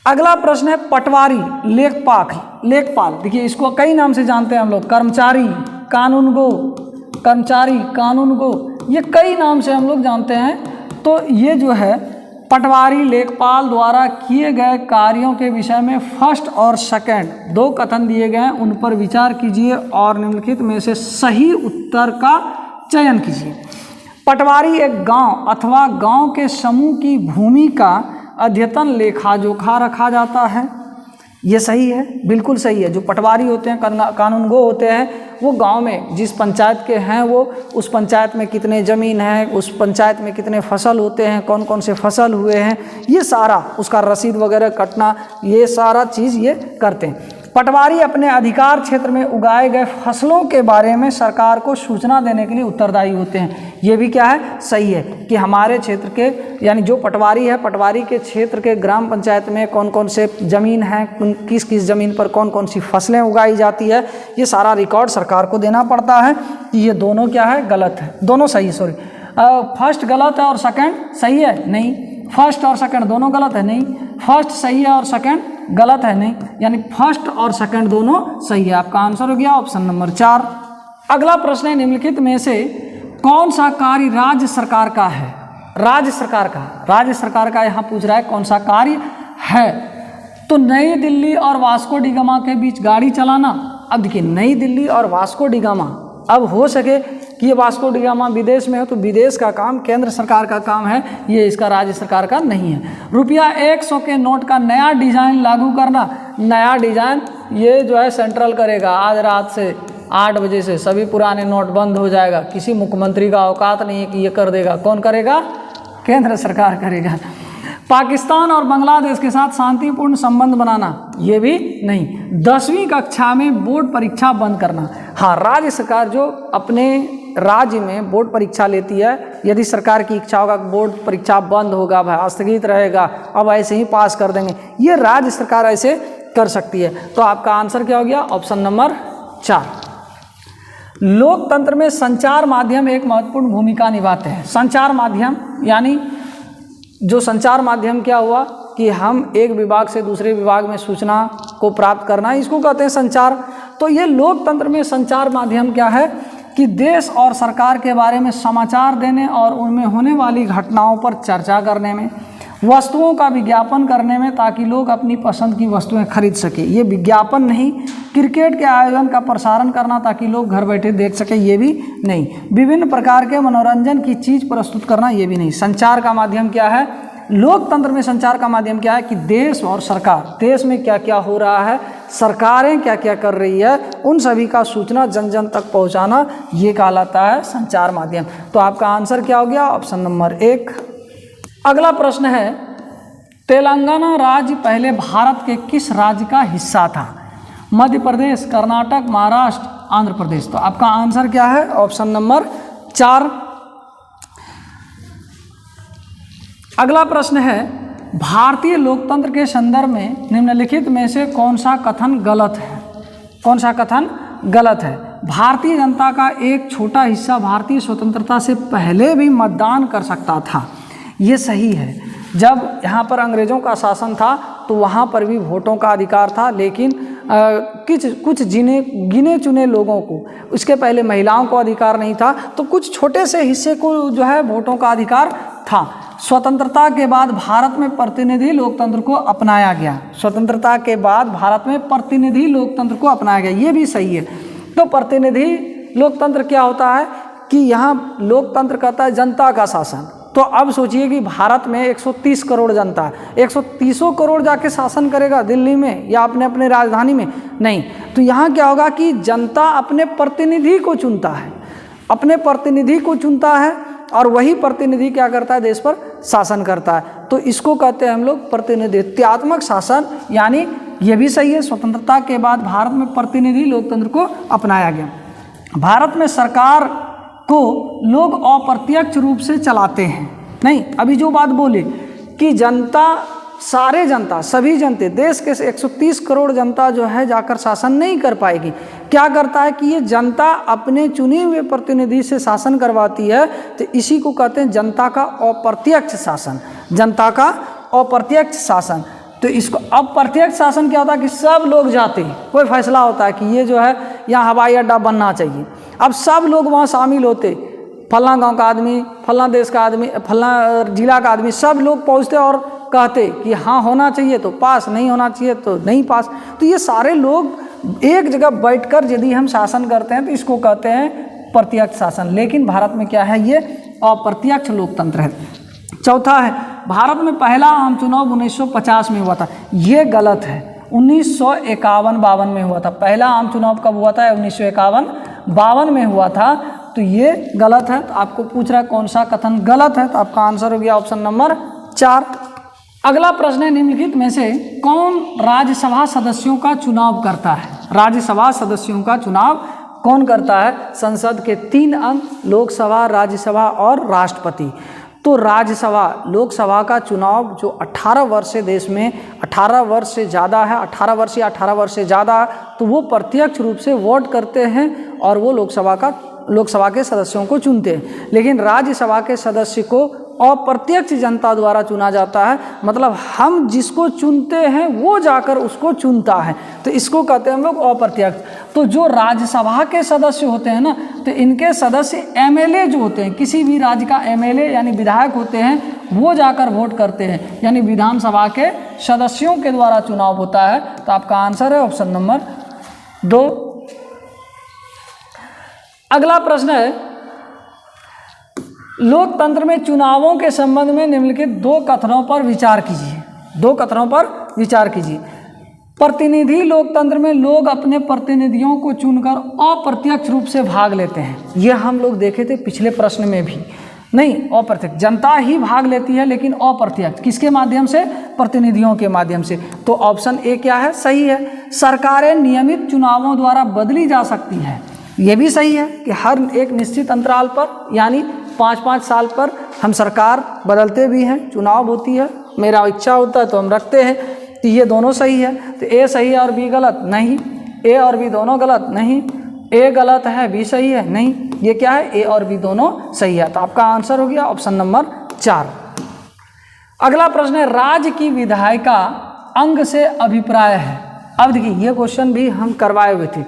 अगला प्रश्न है, पटवारी, लेखपाल। देखिए इसको कई नाम से जानते हैं हम लोग, कर्मचारी, कानूनगो, ये कई नाम से हम लोग जानते हैं। तो ये जो है पटवारी, लेखपाल द्वारा किए गए कार्यों के विषय में फर्स्ट और सेकंड 2 कथन दिए गए हैं, उन पर विचार कीजिए और निम्नलिखित में से सही उत्तर का चयन कीजिए। पटवारी एक गांव अथवा गांव के समूह की भूमि का अद्यतन लेखा जोखा रखा जाता है। ये सही है, बिल्कुल सही है। जो पटवारी होते हैं, कानूनगो होते हैं, वो गांव में जिस पंचायत के हैं, वो उस पंचायत में कितने ज़मीन है, उस पंचायत में कितने फसल होते हैं, कौन कौन से फसल हुए हैं, ये सारा उसका रसीद वगैरह कटना, ये सारा चीज़ ये करते हैं। पटवारी अपने अधिकार क्षेत्र में उगाए गए फसलों के बारे में सरकार को सूचना देने के लिए उत्तरदायी होते हैं। ये भी क्या है, सही है कि हमारे क्षेत्र के, यानी जो पटवारी है, पटवारी के क्षेत्र के ग्राम पंचायत में कौन कौन से ज़मीन है, किस किस ज़मीन पर कौन कौन सी फसलें उगाई जाती है, ये सारा रिकॉर्ड सरकार को देना पड़ता है। ये दोनों क्या है, गलत है, दोनों सही, फर्स्ट गलत है और सेकंड सही है, नहीं। फर्स्ट और सेकंड दोनों गलत है, नहीं। फर्स्ट सही है और सेकंड गलत है, नहीं। यानी फर्स्ट और सेकंड दोनों सही है। आपका आंसर हो गया ऑप्शन नंबर 4। अगला प्रश्न है, निम्नलिखित में से कौन सा कार्य राज्य सरकार का है? राज्य सरकार का यहाँ पूछ रहा है कौन सा कार्य है। तो नई दिल्ली और वास्को डी गामा के बीच गाड़ी चलाना। अब देखिए, नई दिल्ली और वास्को डी गामा, अब हो सके कि ये वास्को डी गामा विदेश में हो, तो विदेश का काम केंद्र सरकार का काम है, ये इसका राज्य सरकार का नहीं है। रुपया 100 के नोट का नया डिज़ाइन लागू करना। नया डिज़ाइन ये जो है सेंट्रल करेगा। आज रात से 8 बजे से सभी पुराने नोट बंद हो जाएगा। किसी मुख्यमंत्री का औकात नहीं है कि ये कर देगा। कौन करेगा? केंद्र सरकार करेगा। पाकिस्तान और बांग्लादेश के साथ शांतिपूर्ण संबंध बनाना, ये भी नहीं। 10वीं कक्षा में बोर्ड परीक्षा बंद करना। हाँ, राज्य सरकार जो अपने राज्य में बोर्ड परीक्षा लेती है, यदि सरकार की इच्छा होगा बोर्ड परीक्षा बंद होगा, भाई स्थगित रहेगा, अब ऐसे ही पास कर देंगे, ये राज्य सरकार ऐसे कर सकती है। तो आपका आंसर क्या हो गया? Option number 4। लोकतंत्र में संचार माध्यम एक महत्वपूर्ण भूमिका निभाते हैं। संचार माध्यम यानी जो संचार माध्यम क्या हुआ कि हम एक विभाग से दूसरे विभाग में सूचना को प्राप्त करना, इसको कहते हैं संचार। तो ये लोकतंत्र में संचार माध्यम क्या है कि देश और सरकार के बारे में समाचार देने और उनमें होने वाली घटनाओं पर चर्चा करने में, वस्तुओं का विज्ञापन करने में, ताकि लोग अपनी पसंद की वस्तुएं खरीद सके। ये विज्ञापन नहीं, क्रिकेट के आयोजन का प्रसारण करना ताकि लोग घर बैठे देख सके, ये भी नहीं, विभिन्न प्रकार के मनोरंजन की चीज़ प्रस्तुत करना, ये भी नहीं। संचार का माध्यम क्या है? लोकतंत्र में संचार का माध्यम क्या है कि देश और सरकार, देश में क्या क्या हो रहा है, सरकारें क्या क्या कर रही है, उन सभी का सूचना जन जन तक पहुंचाना, ये कहलाता है संचार माध्यम। तो आपका आंसर क्या हो गया? Option number 1। अगला प्रश्न है, तेलंगाना राज्य पहले भारत के किस राज्य का हिस्सा था? मध्य प्रदेश, कर्नाटक, महाराष्ट्र, आंध्र प्रदेश। तो आपका आंसर क्या है? Option number 4। अगला प्रश्न है, भारतीय लोकतंत्र के संदर्भ में निम्नलिखित में से कौन सा कथन गलत है? कौन सा कथन गलत है? भारतीय जनता का एक छोटा हिस्सा भारतीय स्वतंत्रता से पहले भी मतदान कर सकता था, ये सही है। जब यहाँ पर अंग्रेज़ों का शासन था तो वहाँ पर भी वोटों का अधिकार था, लेकिन कुछ गिने चुने लोगों को, उसके पहले महिलाओं को अधिकार नहीं था, तो कुछ छोटे से हिस्से को जो है वोटों का अधिकार था। स्वतंत्रता के बाद भारत में प्रतिनिधि लोकतंत्र को अपनाया गया। स्वतंत्रता के बाद भारत में प्रतिनिधि लोकतंत्र को अपनाया गया, ये भी सही है। तो प्रतिनिधि लोकतंत्र क्या होता है कि यहाँ लोकतंत्र कहता है जनता का शासन। तो अब सोचिए कि भारत में 130 करोड़ जनता है, 130 करोड़ जाके शासन करेगा दिल्ली में या अपने राजधानी में? नहीं। तो यहाँ क्या होगा कि जनता अपने प्रतिनिधि को चुनता है, अपने प्रतिनिधि को चुनता है, और वही प्रतिनिधि क्या करता है? देश पर शासन करता है। तो इसको कहते हैं हम लोग प्रतिनिधित्वात्मक शासन, यानी ये भी सही है। स्वतंत्रता के बाद भारत में प्रतिनिधि लोकतंत्र को अपनाया गया। भारत में सरकार को लोग अप्रत्यक्ष रूप से चलाते हैं। नहीं, अभी जो बात बोले कि जनता, सारे जनता, सभी जनते, देश के 130 करोड़ जनता जो है जाकर शासन नहीं कर पाएगी। क्या करता है कि ये जनता अपने चुने हुए प्रतिनिधि से शासन करवाती है। तो इसी को कहते हैं जनता का अप्रत्यक्ष शासन। जनता का अप्रत्यक्ष शासन। तो इसको अप्रत्यक्ष शासन क्या होता है कि सब लोग जाते हैं, कोई फैसला होता है कि ये जो है यहाँ हवाई अड्डा बनना चाहिए, अब सब लोग वहाँ शामिल होते, फलना गांव का आदमी, फलना देश का आदमी, फलना जिला का आदमी, सब लोग पहुँचते और कहते कि हाँ होना चाहिए तो पास, नहीं होना चाहिए तो नहीं पास। तो ये सारे लोग एक जगह बैठकर यदि हम शासन करते हैं तो इसको कहते हैं प्रत्यक्ष शासन। लेकिन भारत में क्या है? ये अप्रत्यक्ष लोकतंत्र है। चौथा है, भारत में पहला आम चुनाव 1950 में हुआ था, ये गलत है। 1951-52 में हुआ था। पहला आम चुनाव कब हुआ था? 1951-52 में हुआ था। तो ये गलत है। तो आपको पूछ रहा है कौन सा कथन गलत है, तो आपका आंसर हो गया ऑप्शन नंबर 4। अगला प्रश्न है, निम्नलिखित में से कौन राज्यसभा सदस्यों का चुनाव करता है? राज्यसभा सदस्यों का चुनाव कौन करता है? संसद के 3 अंग, लोकसभा, राज्यसभा और राष्ट्रपति। तो राज्यसभा, लोकसभा का चुनाव जो 18 वर्ष से देश में 18 वर्ष से ज़्यादा है, 18 वर्ष या 18 वर्ष से ज़्यादा, तो वो प्रत्यक्ष रूप से वोट करते हैं और वो लोकसभा के सदस्यों को चुनते हैं। लेकिन राज्यसभा के सदस्य को अप्रत्यक्ष जनता द्वारा चुना जाता है, मतलब हम जिसको चुनते हैं वो जाकर उसको चुनता है। तो इसको कहते हैं हम लोग अप्रत्यक्ष। तो जो राज्यसभा के सदस्य होते हैं ना, तो इनके सदस्य एमएलए जो होते हैं, किसी भी राज्य का एमएलए यानी विधायक होते हैं, वो जाकर वोट करते हैं, यानी विधानसभा के सदस्यों के द्वारा चुनाव होता है। तो आपका आंसर है ऑप्शन नंबर 2। अगला प्रश्न है, लोकतंत्र में चुनावों के संबंध में निम्नलिखित 2 कथनों पर विचार कीजिए। 2 कथनों पर विचार कीजिए। प्रतिनिधि लोकतंत्र में लोग अपने प्रतिनिधियों को चुनकर अप्रत्यक्ष रूप से भाग लेते हैं। यह हम लोग देखे थे पिछले प्रश्न में भी। नहीं, अप्रत्यक्ष, जनता ही भाग लेती है, लेकिन अप्रत्यक्ष किसके माध्यम से? प्रतिनिधियों के माध्यम से। तो ऑप्शन ए क्या है? सही है। सरकारें नियमित चुनावों द्वारा बदली जा सकती है। ये भी सही है कि हर एक निश्चित अंतराल पर यानी 5-5 साल पर हम सरकार बदलते भी हैं, चुनाव होती है, मेरा इच्छा होता है तो हम रखते हैं। तो ये दोनों सही है। तो ए सही है और बी गलत नहीं, ए और बी दोनों गलत नहीं, ए गलत है बी सही है नहीं, ये क्या है, ए और बी दोनों सही है। तो आपका आंसर हो गया ऑप्शन नंबर 4। अगला प्रश्न है, राज्य की विधायिका अंग से अभिप्राय है। अब देखिए ये क्वेश्चन भी हम करवाए हुए थे,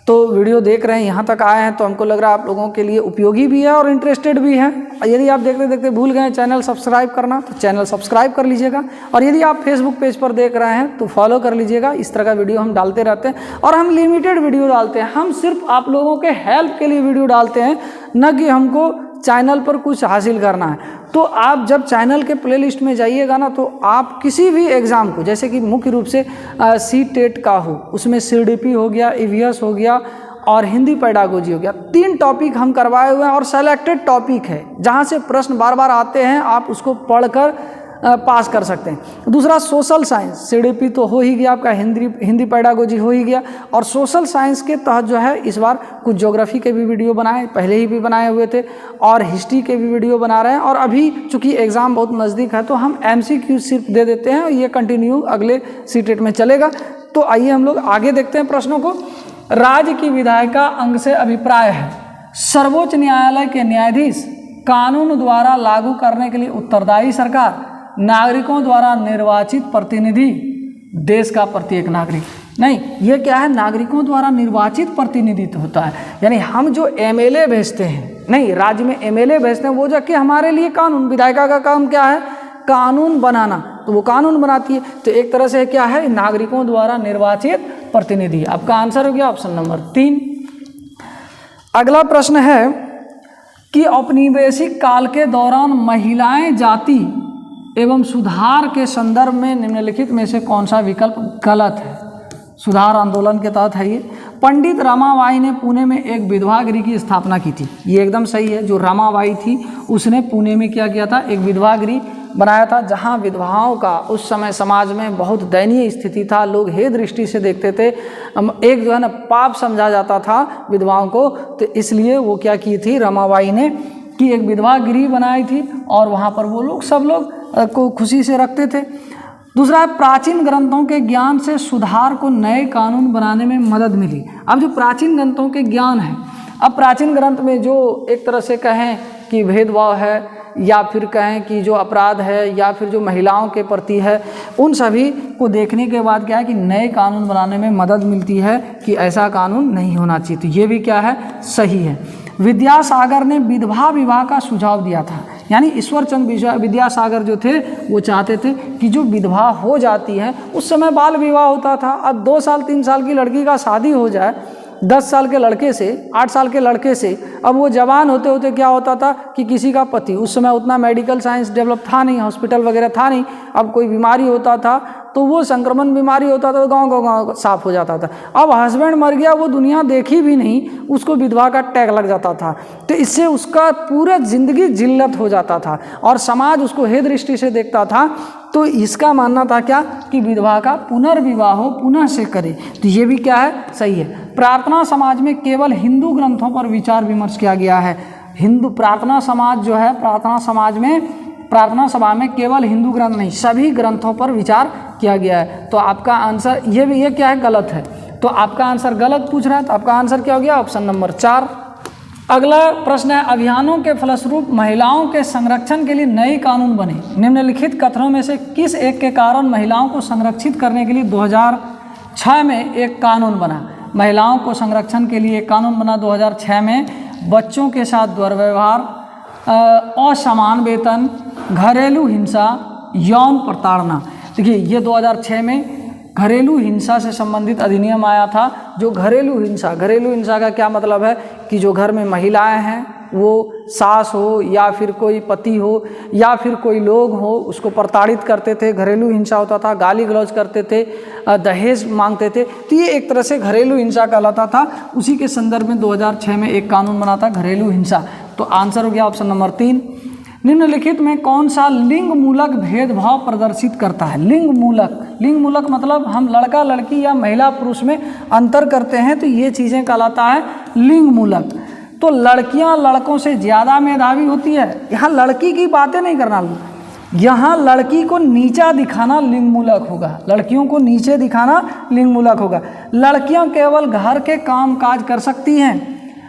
तो वीडियो देख रहे हैं यहाँ तक आए हैं तो हमको लग रहा है आप लोगों के लिए उपयोगी भी है और इंटरेस्टेड भी है। यदि आप देखते देखते भूल गए चैनल सब्सक्राइब करना तो चैनल सब्सक्राइब कर लीजिएगा, और यदि आप फेसबुक पेज पर देख रहे हैं तो फॉलो कर लीजिएगा। इस तरह का वीडियो हम डालते रहते हैं और हम लिमिटेड वीडियो डालते हैं। हम सिर्फ आप लोगों के हेल्प के लिए वीडियो डालते हैं, न कि हमको चैनल पर कुछ हासिल करना है। तो आप जब चैनल के प्लेलिस्ट में जाइएगा ना, तो आप किसी भी एग्ज़ाम को, जैसे कि मुख्य रूप से सी-टेट का हो, उसमें CDP हो गया, EVS हो गया और हिंदी पेडागोजी हो गया, 3 टॉपिक हम करवाए हुए हैं और सेलेक्टेड टॉपिक है जहां से प्रश्न बार बार आते हैं, आप उसको पढ़कर पास कर सकते हैं। दूसरा सोशल साइंस, CDP तो हो ही गया आपका, हिंदी पेडागोजी हो ही गया, और सोशल साइंस के तहत जो है इस बार कुछ ज्योग्राफी के भी वीडियो बनाए, पहले ही भी बनाए हुए थे, और हिस्ट्री के भी वीडियो बना रहे हैं। और अभी चूंकि एग्ज़ाम बहुत नज़दीक है तो हम MCQ सिर्फ दे देते हैं, ये कंटिन्यू अगले सी-टेट में चलेगा। तो आइए हम लोग आगे देखते हैं प्रश्नों को। राज्य की विधायिका अंग से अभिप्राय है, सर्वोच्च न्यायालय के न्यायाधीश, कानून द्वारा लागू करने के लिए उत्तरदायी सरकार, नागरिकों द्वारा निर्वाचित प्रतिनिधि, देश का प्रत्येक नागरिक। नहीं, ये क्या है, नागरिकों द्वारा निर्वाचित प्रतिनिधित्व होता है, यानी हम जो MLA भेजते हैं, नहीं राज्य में MLA भेजते हैं, वो जाके हमारे लिए कानून, विधायिका का काम क्या है, कानून बनाना, तो वो कानून बनाती है। तो एक तरह से क्या है, नागरिकों द्वारा निर्वाचित प्रतिनिधि। आपका आंसर हो गया ऑप्शन नंबर 3। अगला प्रश्न है कि औपनिवेशिक काल के दौरान महिलाएं जाति एवं सुधार के संदर्भ में निम्नलिखित में से कौन सा विकल्प गलत है। सुधार आंदोलन के तहत है ये। पंडित रमाबाई ने पुणे में एक विधवा गृह की स्थापना की थी, ये एकदम सही है। जो रमाबाई थी उसने पुणे में क्या किया था, एक विधवा गृह बनाया था, जहाँ विधवाओं का उस समय समाज में बहुत दयनीय स्थिति था, लोग हे दृष्टि से देखते थे, एक जो है ना पाप समझा जाता था विधवाओं को। तो इसलिए वो क्या की थी रमाबाई ने, कि एक विधवा गृह बनाई थी और वहाँ पर वो लोग सब लोग को खुशी से रखते थे। दूसरा है, प्राचीन ग्रंथों के ज्ञान से सुधार को नए कानून बनाने में मदद मिली। अब जो प्राचीन ग्रंथों के ज्ञान है, अब प्राचीन ग्रंथ में जो एक तरह से कहें कि भेदभाव है, या फिर कहें कि जो अपराध है, या फिर जो महिलाओं के प्रति है, उन सभी को देखने के बाद क्या है कि नए कानून बनाने में मदद मिलती है कि ऐसा कानून नहीं होना चाहिए। तो ये भी क्या है, सही है। विद्यासागर ने विधवा विवाह का सुझाव दिया था, यानी ईश्वरचंद्र विद्यासागर जो थे वो चाहते थे कि जो विधवा हो जाती है, उस समय बाल विवाह होता था, अब 2 साल 3 साल की लड़की का शादी हो जाए 10 साल के लड़के से, 8 साल के लड़के से, अब वो जवान होते होते क्या होता था कि किसी का पति, उस समय उतना मेडिकल साइंस डेवलप था नहीं, हॉस्पिटल वगैरह था नहीं, अब कोई बीमारी होता था तो वो संक्रमण बीमारी होता था तो गांव साफ हो जाता था। अब हस्बैंड मर गया, वो दुनिया देखी भी नहीं, उसको विधवा का टैग लग जाता था, तो इससे उसका पूरा जिंदगी जिल्लत हो जाता था और समाज उसको हे दृष्टि से देखता था। तो इसका मानना था क्या कि विधवा का पुनर्विवाह पुनः से करे। तो ये भी क्या है, सही है। प्रार्थना समाज में केवल हिंदू ग्रंथों पर विचार विमर्श किया गया है। हिंदू प्रार्थना समाज जो है, प्रार्थना समाज में, प्रार्थना सभा में केवल हिंदू ग्रंथ नहीं, सभी ग्रंथों पर विचार किया गया है। तो आपका आंसर ये क्या है, गलत है। तो आपका आंसर गलत पूछ रहा है, तो आपका आंसर क्या हो गया, ऑप्शन नंबर 4। अगला प्रश्न है, अभियानों के फलस्वरूप महिलाओं के संरक्षण के लिए नए कानून बने। निम्नलिखित कथनों में से किस एक के कारण महिलाओं को संरक्षित करने के लिए 2006 में एक कानून बना। महिलाओं को संरक्षण के लिए एक कानून बना 2006 में। बच्चों के साथ दुर्व्यवहार, असमान वेतन, घरेलू हिंसा, यौन प्रताड़ना। देखिए ये 2006 में घरेलू हिंसा से संबंधित अधिनियम आया था। जो घरेलू हिंसा का क्या मतलब है कि जो घर में महिलाएं हैं, वो सास हो या फिर कोई पति हो या फिर कोई लोग हो, उसको प्रताड़ित करते थे, घरेलू हिंसा होता था, गाली गलौज करते थे, दहेज मांगते थे। तो ये एक तरह से घरेलू हिंसा कहलाता था। उसी के संदर्भ में 2006 में एक कानून बना था, घरेलू हिंसा। तो आंसर हो गया ऑप्शन नंबर 3। निम्नलिखित में कौन सा लिंग मूलक भेदभाव प्रदर्शित करता है। लिंग मूलक मतलब हम लड़का लड़की या महिला पुरुष में अंतर करते हैं, तो ये चीज़ें कहलाता है लिंग मूलक। तो लड़कियां लड़कों से ज़्यादा मेधावी होती है। यहाँ लड़की की बातें नहीं करना, यहाँ लड़की को नीचा दिखाना लिंग मूलक होगा, लड़कियों को नीचे दिखाना लिंग मूलक होगा। लड़कियां केवल घर के काम काज कर सकती हैं,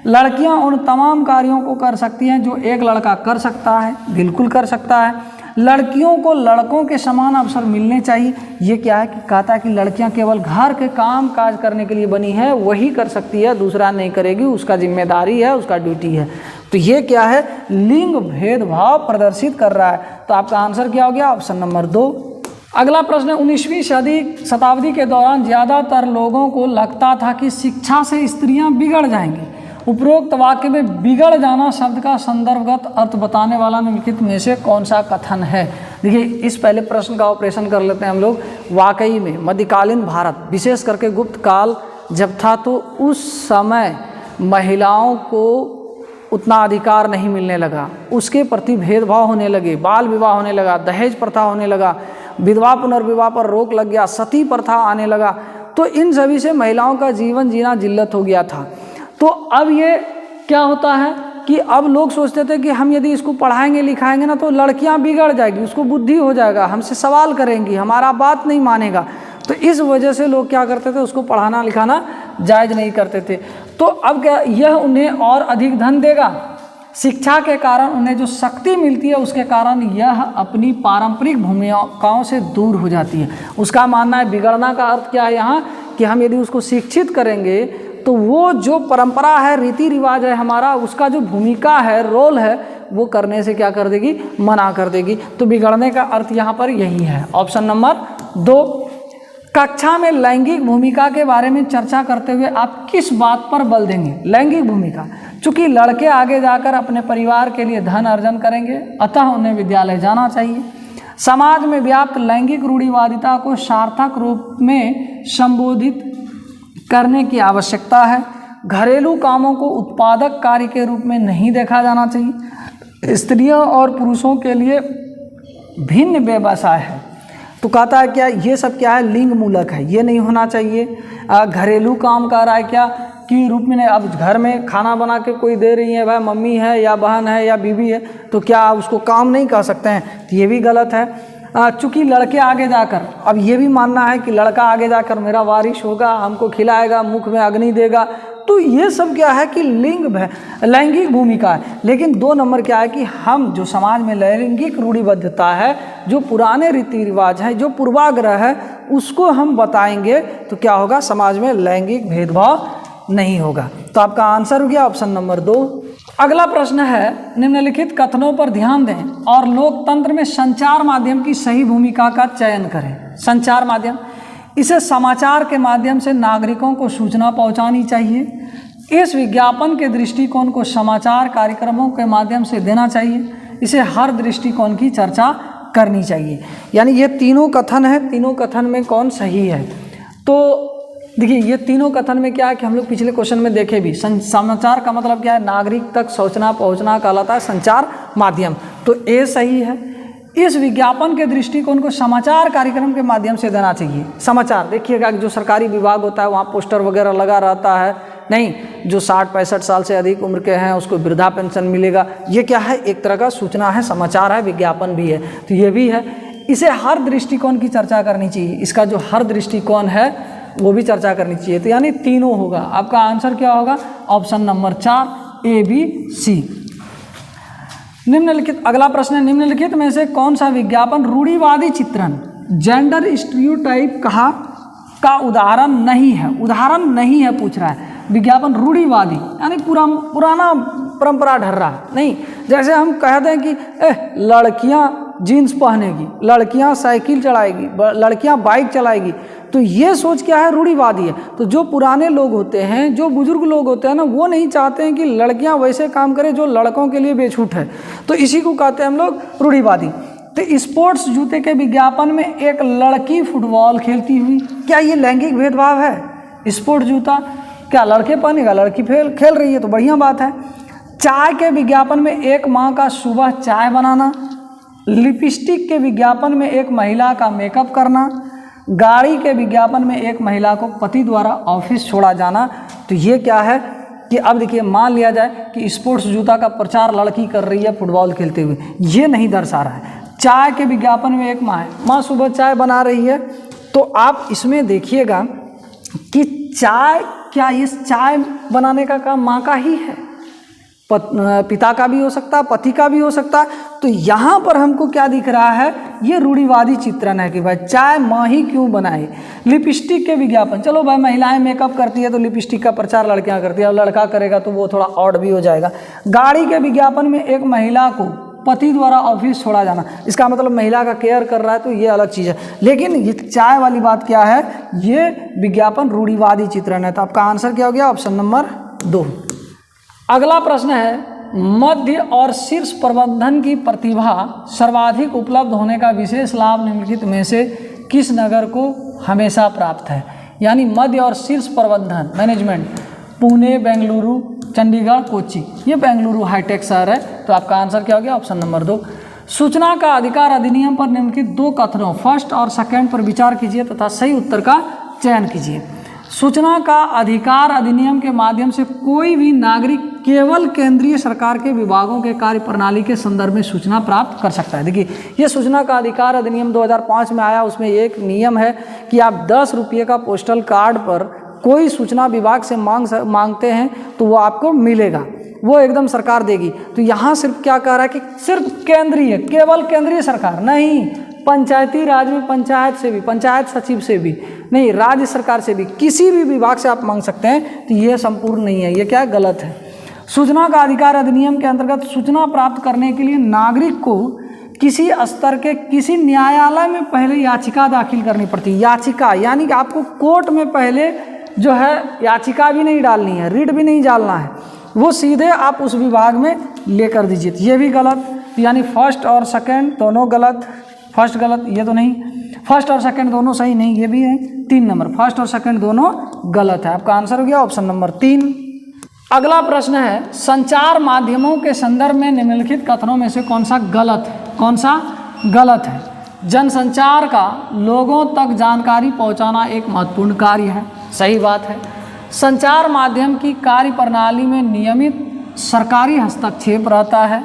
लड़कियां उन तमाम कार्यों को कर सकती हैं जो एक लड़का कर सकता है, बिल्कुल कर सकता है। लड़कियों को लड़कों के समान अवसर मिलने चाहिए। ये क्या है कि कहता है कि लड़कियां केवल घर के काम काज करने के लिए बनी है, वही कर सकती है, दूसरा नहीं करेगी, उसका जिम्मेदारी है, उसका ड्यूटी है। तो ये क्या है, लिंग भेदभाव प्रदर्शित कर रहा है। तो आपका आंसर क्या हो गया, ऑप्शन नंबर 2। अगला प्रश्न है, 19वीं शताब्दी के दौरान ज़्यादातर लोगों को लगता था कि शिक्षा से स्त्रियां बिगड़ जाएंगी। उपरोक्त वाक्य में बिगड़ जाना शब्द का संदर्भगत अर्थ बताने वाला निम्नलिखित में से कौन सा कथन है। देखिए, इस पहले प्रश्न का ऑपरेशन कर लेते हैं हम लोग। वाकई में मध्यकालीन भारत, विशेष करके गुप्त काल जब था, तो उस समय महिलाओं को उतना अधिकार नहीं मिलने लगा, उसके प्रति भेदभाव होने लगे, बाल विवाह होने लगा, दहेज प्रथा होने लगा, विधवा पुनर्विवाह पर रोक लग गया, सती प्रथा आने लगा। तो इन सभी से महिलाओं का जीवन जीना जिल्लत हो गया था। तो अब ये क्या होता है कि अब लोग सोचते थे कि हम यदि इसको पढ़ाएंगे लिखाएंगे ना तो लड़कियां बिगड़ जाएगी, उसको बुद्धि हो जाएगा, हमसे सवाल करेंगी, हमारा बात नहीं मानेगा। तो इस वजह से लोग क्या करते थे, उसको पढ़ाना लिखाना जायज़ नहीं करते थे। तो अब क्या, यह उन्हें और अधिक धन देगा। शिक्षा के कारण उन्हें जो शक्ति मिलती है, उसके कारण यह अपनी पारंपरिक भूमिकाओं से दूर हो जाती है। उसका मानना है बिगड़ना का अर्थ क्या है यहाँ, कि हम यदि उसको शिक्षित करेंगे तो वो जो परंपरा है, रीति रिवाज है हमारा, उसका जो भूमिका है, रोल है, वो करने से क्या कर देगी, मना कर देगी। तो बिगड़ने का अर्थ यहाँ पर यही है, ऑप्शन नंबर 2। कक्षा में लैंगिक भूमिका के बारे में चर्चा करते हुए आप किस बात पर बल देंगे। लैंगिक भूमिका, चूँकि लड़के आगे जाकर अपने परिवार के लिए धन अर्जन करेंगे, अतः उन्हें विद्यालय जाना चाहिए। समाज में व्याप्त लैंगिक रूढ़िवादिता को सार्थक रूप में संबोधित करने की आवश्यकता है। घरेलू कामों को उत्पादक कार्य के रूप में नहीं देखा जाना चाहिए। स्त्रियों और पुरुषों के लिए भिन्न व्यवसाय है। तो कहता है क्या, ये सब क्या है, लिंग मूलक है, ये नहीं होना चाहिए। घरेलू काम कर रहा है क्या कि रूप में नहीं। अब घर में खाना बना के कोई दे रही है, भाई मम्मी है या बहन है या बीवी है, तो क्या उसको काम नहीं कह सकते हैं, तो ये भी गलत है। चूँकि लड़के आगे जाकर, अब ये भी मानना है कि लड़का आगे जाकर मेरा वारिश होगा, हमको खिलाएगा, मुख में अग्नि देगा, तो ये सब क्या है कि लैंगिक भूमिका है। लेकिन 2 नंबर क्या है कि हम जो समाज में लैंगिक रूढ़िबद्धता है, जो पुराने रीति रिवाज है, जो पूर्वाग्रह है, उसको हम बताएंगे तो क्या होगा, समाज में लैंगिक भेदभाव नहीं होगा। तो आपका आंसर हो गया ऑप्शन नंबर 2। अगला प्रश्न है, निम्नलिखित कथनों पर ध्यान दें और लोकतंत्र में संचार माध्यम की सही भूमिका का चयन करें। संचार माध्यम, इसे समाचार के माध्यम से नागरिकों को सूचना पहुंचानी चाहिए। इस विज्ञापन के दृष्टिकोण को समाचार कार्यक्रमों के माध्यम से देना चाहिए। इसे हर दृष्टिकोण की चर्चा करनी चाहिए। यानी ये तीनों कथन है, तीनों कथन में कौन सही है। तो देखिए, ये तीनों कथन में क्या है कि हम लोग पिछले क्वेश्चन में देखे भी, समाचार का मतलब क्या है, नागरिक तक सूचना पहुंचना कहलाता है संचार माध्यम, तो ए सही है। इस विज्ञापन के दृष्टिकोण को समाचार कार्यक्रम के माध्यम से देना चाहिए। समाचार देखिएगा कि जो सरकारी विभाग होता है वहाँ पोस्टर वगैरह लगा रहता है, नहीं, जो 60-65 साल से अधिक उम्र के हैं उसको वृद्धा पेंशन मिलेगा, ये क्या है, एक तरह का सूचना है, समाचार है, विज्ञापन भी है, तो ये भी है। इसे हर दृष्टिकोण की चर्चा करनी चाहिए, इसका जो हर दृष्टिकोण है वो भी चर्चा करनी चाहिए। तो यानी तीनों होगा। आपका आंसर क्या होगा, ऑप्शन नंबर 4, ए, बी, सी। निम्नलिखित, अगला प्रश्न है, निम्नलिखित में से कौन सा विज्ञापन रूढ़िवादी चित्रण, जेंडर स्टीरियोटाइप का उदाहरण नहीं है। उदाहरण नहीं है पूछ रहा है। विज्ञापन रूढ़िवादी यानी पुराना परंपरा ढर रहा नहीं। जैसे हम कह दें कि लड़कियां जीन्स पहनेगी, लड़कियां साइकिल चलाएगी, लड़कियां बाइक चलाएगी, तो ये सोच क्या है, रूढ़िवादी है। तो जो पुराने लोग होते हैं, जो बुजुर्ग लोग होते हैं ना, वो नहीं चाहते हैं कि लड़कियां वैसे काम करें जो लड़कों के लिए बेछूट है, तो इसी को कहते हैं हम लोग रूढ़िवादी। तो स्पोर्ट्स जूते के विज्ञापन में एक लड़की फुटबॉल खेलती हुई, क्या ये लैंगिक भेदभाव है। स्पोर्ट्स जूता क्या लड़के पहनेगा, लड़की खेल रही है तो बढ़िया बात है। चाय के विज्ञापन में एक माँ का सुबह चाय बनाना, लिपस्टिक के विज्ञापन में एक महिला का मेकअप करना, गाड़ी के विज्ञापन में एक महिला को पति द्वारा ऑफिस छोड़ा जाना, तो ये क्या है, कि अब देखिए मान लिया जाए कि स्पोर्ट्स जूता का प्रचार लड़की कर रही है फुटबॉल खेलते हुए, ये नहीं दर्शा रहा है। चाय के विज्ञापन में एक माँ है, माँ सुबह चाय बना रही है, तो आप इसमें देखिएगा कि चाय, क्या ये चाय बनाने का काम माँ का ही है? पिता का भी हो सकता है, पति का भी हो सकता है। तो यहाँ पर हमको क्या दिख रहा है, ये रूढ़िवादी चित्रण है कि भाई चाय माँ ही क्यों बनाए। लिपस्टिक के विज्ञापन, चलो भाई महिलाएं मेकअप करती है तो लिपस्टिक का प्रचार लड़कियां करती है, और लड़का करेगा तो वो थोड़ा ऑड भी हो जाएगा। गाड़ी के विज्ञापन में एक महिला को पति द्वारा ऑफिस छोड़ा जाना, इसका मतलब महिला का केयर कर रहा है, तो ये अलग चीज़ है। लेकिन ये चाय वाली बात क्या है, ये विज्ञापन रूढ़िवादी चित्रण है। तो आपका आंसर क्या हो गया, ऑप्शन नंबर 2। अगला प्रश्न है, मध्य और शीर्ष प्रबंधन की प्रतिभा सर्वाधिक उपलब्ध होने का विशेष लाभ निम्नलिखित में से किस नगर को हमेशा प्राप्त है? यानी मध्य और शीर्ष प्रबंधन, मैनेजमेंट, पुणे, बेंगलुरु, चंडीगढ़, कोच्चि, ये बेंगलुरु हाईटेक शहर है। तो आपका आंसर क्या हो गया, ऑप्शन नंबर 2। सूचना का अधिकार अधिनियम पर निम्नलिखित 2 कथनों फर्स्ट और सेकंड पर विचार कीजिए तथा सही उत्तर का चयन कीजिए। सूचना का अधिकार अधिनियम के माध्यम से कोई भी नागरिक केवल केंद्रीय सरकार के विभागों के कार्य प्रणाली के संदर्भ में सूचना प्राप्त कर सकता है। देखिए, ये सूचना का अधिकार अधिनियम 2005 में आया, उसमें एक नियम है कि आप 10 रुपये का पोस्टल कार्ड पर कोई सूचना विभाग से मांगते हैं तो वो आपको मिलेगा, वो एकदम सरकार देगी। तो यहाँ सिर्फ क्या कह रहा है कि सिर्फ केंद्रीय, केवल केंद्रीय सरकार नहीं, पंचायती राज में पंचायत से भी, पंचायत सचिव से भी नहीं, राज्य सरकार से भी, किसी भी विभाग से आप मांग सकते हैं। तो ये संपूर्ण नहीं है, ये क्या है, गलत है। सूचना का अधिकार अधिनियम के अंतर्गत सूचना प्राप्त करने के लिए नागरिक को किसी स्तर के किसी न्यायालय में पहले याचिका दाखिल करनी पड़ती है। याचिका यानी कि आपको कोर्ट में पहले जो है याचिका भी नहीं डालनी है, रिट भी नहीं डालना है, वो सीधे आप उस विभाग में लेकर दीजिए। ये भी गलत, यानी फर्स्ट और सेकंड दोनों गलत। फर्स्ट गलत, ये तो नहीं, फर्स्ट और सेकंड दोनों सही नहीं, ये भी है। 3 नंबर, फर्स्ट और सेकंड दोनों गलत है। आपका आंसर हो गया ऑप्शन नंबर 3। अगला प्रश्न है, संचार माध्यमों के संदर्भ में निम्नलिखित कथनों में से कौन सा गलत है? कौन सा गलत है? जनसंचार का लोगों तक जानकारी पहुंचाना एक महत्वपूर्ण कार्य है, सही बात है। संचार माध्यम की कार्य प्रणाली में नियमित सरकारी हस्तक्षेप रहता है।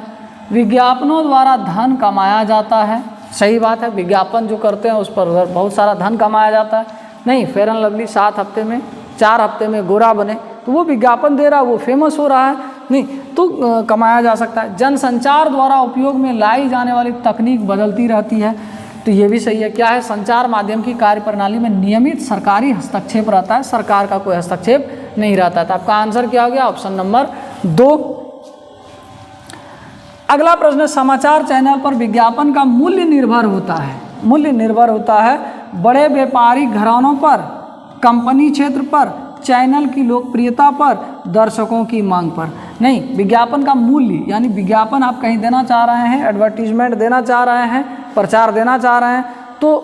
विज्ञापनों द्वारा धन कमाया जाता है, सही बात है। विज्ञापन जो करते हैं उस पर बहुत सारा धन कमाया जाता है। नहीं, फेयर एंड लवली 7 हफ्ते में 4 हफ्ते में गोरा बने, तो वो विज्ञापन दे रहा है, वो फेमस हो रहा है, नहीं तो कमाया जा सकता है। जनसंचार द्वारा उपयोग में लाई जाने वाली तकनीक बदलती रहती है, तो ये भी सही है। क्या है, संचार माध्यम की कार्य प्रणाली में नियमित सरकारी हस्तक्षेप रहता है, सरकार का कोई हस्तक्षेप नहीं रहता। तो आपका आंसर क्या हो गया, ऑप्शन नंबर 2। अगला प्रश्न, समाचार चैनल पर विज्ञापन का मूल्य निर्भर होता है। मूल्य निर्भर होता है बड़े व्यापारिक घरानों पर, कंपनी क्षेत्र पर, चैनल की लोकप्रियता पर, दर्शकों की मांग पर। नहीं, विज्ञापन का मूल्य यानी विज्ञापन आप कहीं देना चाह रहे हैं, एडवर्टीजमेंट देना चाह रहे हैं, प्रचार देना चाह रहे हैं, तो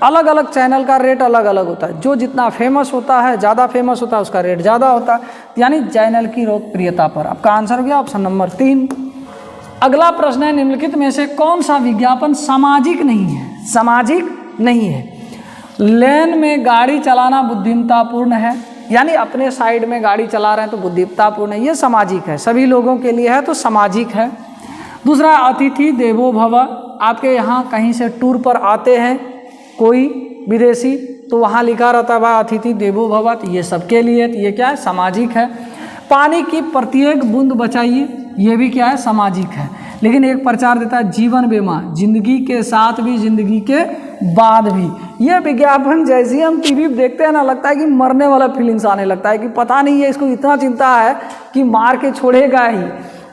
अलग अलग चैनल का रेट अलग अलग होता है। जो जितना फेमस होता है, ज़्यादा फेमस होता है, उसका रेट ज़्यादा होता है, यानी चैनल की लोकप्रियता पर। आपका आंसर हो गया ऑप्शन नंबर 3। अगला प्रश्न है, निम्नलिखित में से कौन सा विज्ञापन सामाजिक नहीं है? सामाजिक नहीं है। लेन में गाड़ी चलाना बुद्धिमत्तापूर्ण है, यानी अपने साइड में गाड़ी चला रहे हैं तो बुद्धिमत्तापूर्ण है, ये सामाजिक है, सभी लोगों के लिए है तो सामाजिक है। दूसरा, अतिथि देवो भव, आपके यहाँ कहीं से टूर पर आते हैं कोई विदेशी, तो वहाँ लिखा रहता है भाई अतिथि देवो भव, तो ये सबके लिए, तो ये क्या है, सामाजिक है। पानी की प्रत्येक बूंद बचाइए, ये भी क्या है, सामाजिक है। लेकिन एक प्रचार देता है जीवन बीमा, जिंदगी के साथ भी जिंदगी के बाद भी, ये विज्ञापन जैसे ही हम टीवी पे देखते हैं ना, लगता है कि मरने वाला फीलिंग्स आने लगता है कि पता नहीं है इसको इतना चिंता है कि मार के छोड़ेगा ही,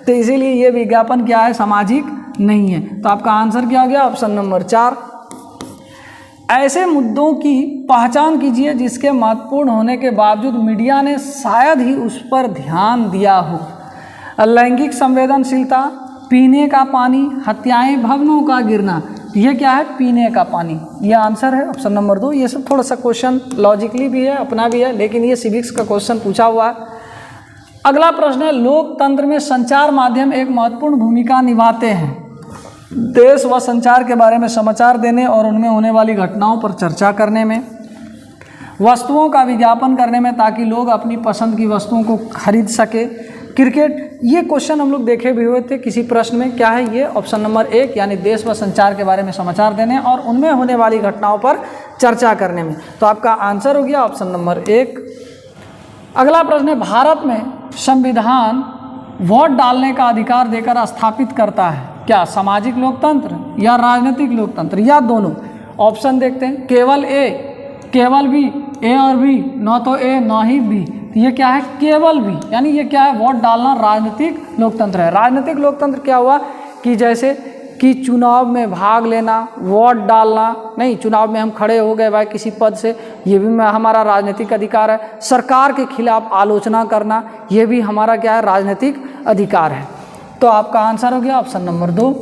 तो इसीलिए ये विज्ञापन क्या है, सामाजिक नहीं है। तो आपका आंसर क्या हो गया, ऑप्शन नंबर 4। ऐसे मुद्दों की पहचान कीजिए जिसके महत्वपूर्ण होने के बावजूद मीडिया ने शायद ही उस पर ध्यान दिया हो। लैंगिक संवेदनशीलता, पीने का पानी, हत्याएं, भवनों का गिरना, ये क्या है, पीने का पानी, ये आंसर है ऑप्शन नंबर 2। ये सब थोड़ा सा क्वेश्चन लॉजिकली भी है, अपना भी है, लेकिन ये सिविक्स का क्वेश्चन पूछा हुआ है। अगला प्रश्न है, लोकतंत्र में संचार माध्यम एक महत्वपूर्ण भूमिका निभाते हैं। देश व संचार के बारे में समाचार देने और उनमें होने वाली घटनाओं पर चर्चा करने में। वस्तुओं का विज्ञापन करने में ताकि लोग अपनी पसंद की वस्तुओं को खरीद सके। क्रिकेट, ये क्वेश्चन हम लोग देखे भी हुए थे किसी प्रश्न में। क्या है ये? ऑप्शन नंबर 1, यानी देश व संचार के बारे में समाचार देने और उनमें होने वाली घटनाओं पर चर्चा करने में। तो आपका आंसर हो गया ऑप्शन नंबर 1। अगला प्रश्न है, भारत में संविधान वोट डालने का अधिकार देकर स्थापित करता है। क्या सामाजिक लोकतंत्र या राजनीतिक लोकतंत्र या दोनों? ऑप्शन देखते हैं। केवल ए, केवल बी, ए और बी, न तो ए न ही बी। तो ये क्या है? केवल बी, यानी ये क्या है? वोट डालना राजनीतिक लोकतंत्र है। राजनीतिक लोकतंत्र क्या हुआ कि जैसे कि चुनाव में भाग लेना, वोट डालना, नहीं चुनाव में हम खड़े हो गए भाई किसी पद से, ये भी हमारा राजनीतिक अधिकार है। सरकार के खिलाफ आलोचना करना, ये भी हमारा क्या है? राजनीतिक अधिकार है। तो आपका आंसर हो गया ऑप्शन नंबर 2।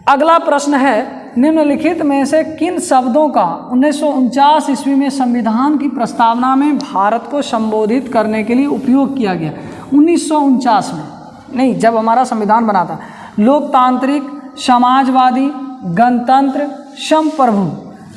अगला प्रश्न है, निम्नलिखित में से किन शब्दों का 1949 ईस्वी में संविधान की प्रस्तावना में भारत को संबोधित करने के लिए उपयोग किया गया? 1949 में नहीं, जब हमारा संविधान बना था। लोकतांत्रिक, समाजवादी, गणतंत्र, संप्रभु।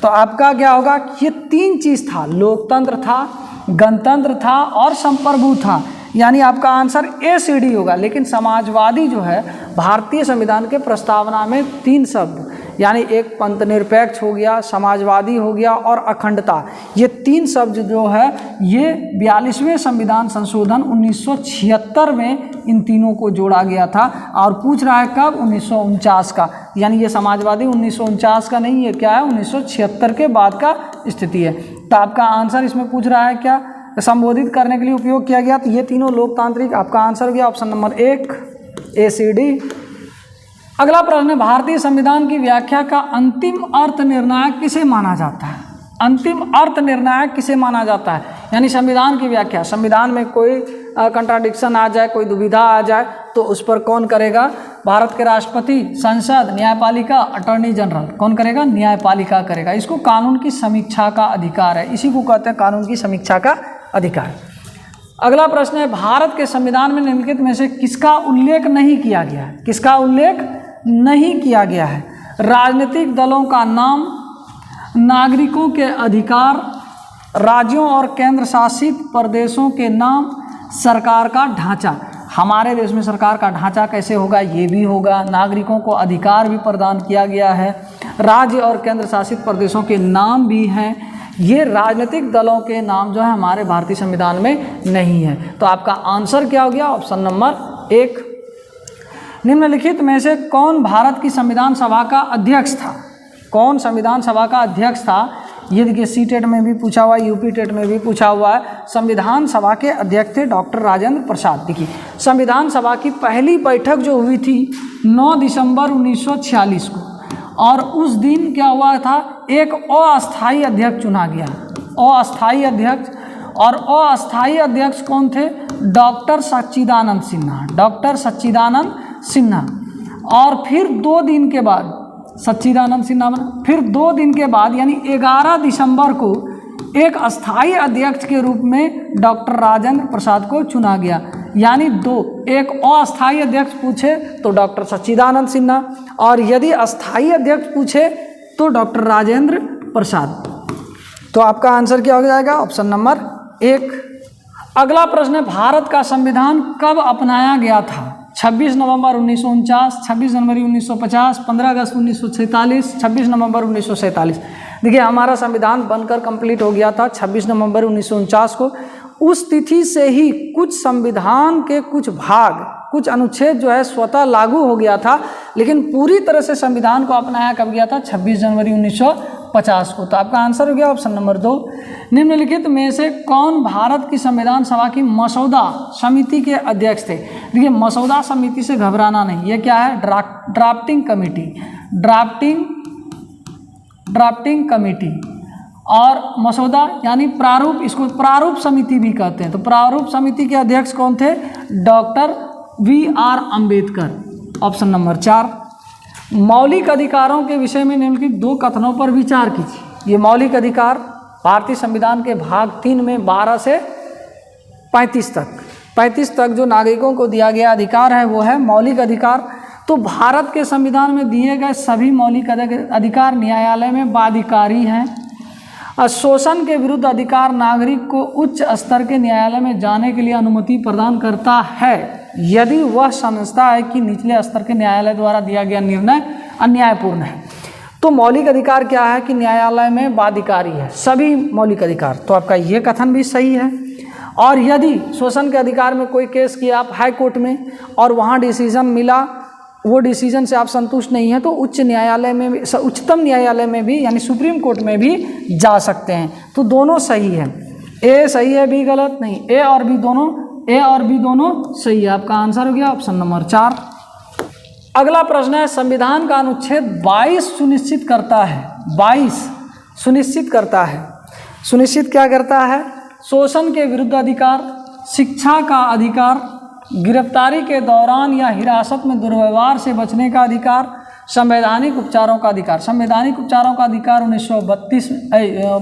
तो आपका क्या होगा? ये 3 चीज़ था, लोकतंत्र था, गणतंत्र था और संप्रभु था, यानी आपका आंसर ACD होगा। लेकिन समाजवादी जो है भारतीय संविधान के प्रस्तावना में 3 शब्द, यानी एक पंथ निरपेक्ष हो गया, समाजवादी हो गया और अखंडता, ये 3 शब्द जो है ये 42वें संविधान संशोधन 1976 में इन तीनों को जोड़ा गया था। और पूछ रहा है कब? 1949 का, यानी ये समाजवादी 1949 का नहीं, ये क्या है? 1976 के बाद का स्थिति है। तो आपका आंसर इसमें पूछ रहा है क्या संबोधित करने के लिए उपयोग किया गया? तो ये तीनों लोकतांत्रिक। आपका आंसर हो गया ऑप्शन नंबर 1, ACD। अगला प्रश्न है, भारतीय संविधान की व्याख्या का अंतिम अर्थ निर्णायक किसे माना जाता है? अंतिम अर्थ निर्णायक किसे माना जाता है? यानी संविधान की व्याख्या, संविधान में कोई कंट्राडिक्शन आ जाए, कोई दुविधा आ जाए तो उस पर कौन करेगा? भारत के राष्ट्रपति, संसद, न्यायपालिका, अटॉर्नी जनरल। कौन करेगा? न्यायपालिका करेगा। इसको कानून की समीक्षा का अधिकार है, इसी को कहते हैं कानून की समीक्षा का अधिकार। अगला प्रश्न है, भारत के संविधान में निम्नलिखित में से किसका उल्लेख नहीं किया गया है? किसका उल्लेख नहीं किया गया है? राजनीतिक दलों का नाम, नागरिकों के अधिकार, राज्यों और केंद्र शासित प्रदेशों के नाम, सरकार का ढांचा। हमारे देश में सरकार का ढांचा कैसे होगा? ये भी होगा। नागरिकों को अधिकार भी प्रदान किया गया है, राज्य और केंद्र शासित प्रदेशों के नाम भी हैं। ये राजनीतिक दलों के नाम जो है हमारे भारतीय संविधान में नहीं है। तो आपका आंसर क्या हो गया? Option number 1। निम्नलिखित में से कौन भारत की संविधान सभा का अध्यक्ष था? कौन संविधान सभा का अध्यक्ष था? ये देखिए सी टेट में भी पूछा हुआ है, यूपी टेट में भी पूछा हुआ है। संविधान सभा के अध्यक्ष थे डॉक्टर राजेंद्र प्रसाद। देखिए संविधान सभा की पहली बैठक जो हुई थी 9 दिसंबर 1946 को, और उस दिन क्या हुआ था? एक अस्थायी अध्यक्ष चुना गया, अस्थायी अध्यक्ष। और अस्थायी अध्यक्ष कौन थे? डॉक्टर सच्चिदानंद सिन्हा, डॉक्टर सच्चिदानंद सिन्हा। और फिर 2 दिन के बाद सच्चिदानंद सिन्हा बना। फिर 2 दिन के बाद यानी 11 दिसंबर को एक अस्थायी अध्यक्ष के रूप में डॉक्टर राजेंद्र प्रसाद को चुना गया। यानी 2, एक अस्थायी अध्यक्ष पूछे तो डॉक्टर सच्चिदानंद सिन्हा, और यदि अस्थायी अध्यक्ष पूछे तो डॉक्टर राजेंद्र प्रसाद। तो आपका आंसर क्या हो जाएगा? Option number 1। अगला प्रश्न है, भारत का संविधान कब अपनाया गया था? 26 नवंबर 1949, 26 जनवरी 1950, 15 अगस्त 1947, 26 नवंबर 1947। देखिए हमारा संविधान बनकर कंप्लीट हो गया था 26 नवंबर 1949 को। उस तिथि से ही कुछ संविधान के कुछ भाग, कुछ अनुच्छेद जो है स्वतः लागू हो गया था, लेकिन पूरी तरह से संविधान को अपनाया कब गया था? 26 जनवरी 1950 को। तो आपका आंसर हो गया ऑप्शन नंबर 2। निम्नलिखित में से कौन भारत की संविधान सभा की मसौदा समिति के अध्यक्ष थे? देखिए मसौदा समिति से घबराना नहीं, ये क्या है? Drafting committee, drafting committee. और मसौदा यानी प्रारूप, इसको प्रारूप समिति भी कहते हैं। तो प्रारूप समिति के अध्यक्ष कौन थे? Doctor VR Ambedkar. Option number 4। मौलिक अधिकारों के विषय में निम्नलिखित 2 कथनों पर विचार कीजिए। ये मौलिक अधिकार भारतीय संविधान के भाग 3 में 12 से 35 तक जो नागरिकों को दिया गया अधिकार है वो है मौलिक अधिकार। तो भारत के संविधान में दिए गए सभी मौलिक अधिकार न्यायालय में बाध्यकारी हैं। शोषण के विरुद्ध अधिकार नागरिक को उच्च स्तर के न्यायालय में जाने के लिए अनुमति प्रदान करता है यदि वह समझता है कि निचले स्तर के न्यायालय द्वारा दिया गया निर्णय अन्यायपूर्ण है। तो मौलिक अधिकार क्या है कि न्यायालय में बाध्यकारी है सभी मौलिक अधिकार, तो आपका ये कथन भी सही है। और यदि शोषण के अधिकार में कोई केस किया आप हाई कोर्ट में और वहाँ डिसीजन मिला, वो डिसीजन से आप संतुष्ट नहीं हैं, तो उच्च न्यायालय में भी, उच्चतम न्यायालय में भी यानी सुप्रीम कोर्ट में भी जा सकते हैं। तो दोनों सही है, ए सही है बी गलत नहीं, ए और बी दोनों सही है। आपका आंसर हो गया ऑप्शन नंबर 4। अगला प्रश्न है संविधान का अनुच्छेद 22 सुनिश्चित करता है, 22 सुनिश्चित करता है, सुनिश्चित क्या करता है? शोषण के विरुद्ध अधिकार, शिक्षा का अधिकार, गिरफ्तारी के दौरान या हिरासत में दुर्व्यवहार से बचने का अधिकार, संवैधानिक उपचारों का अधिकार। संवैधानिक उपचारों का अधिकार 1932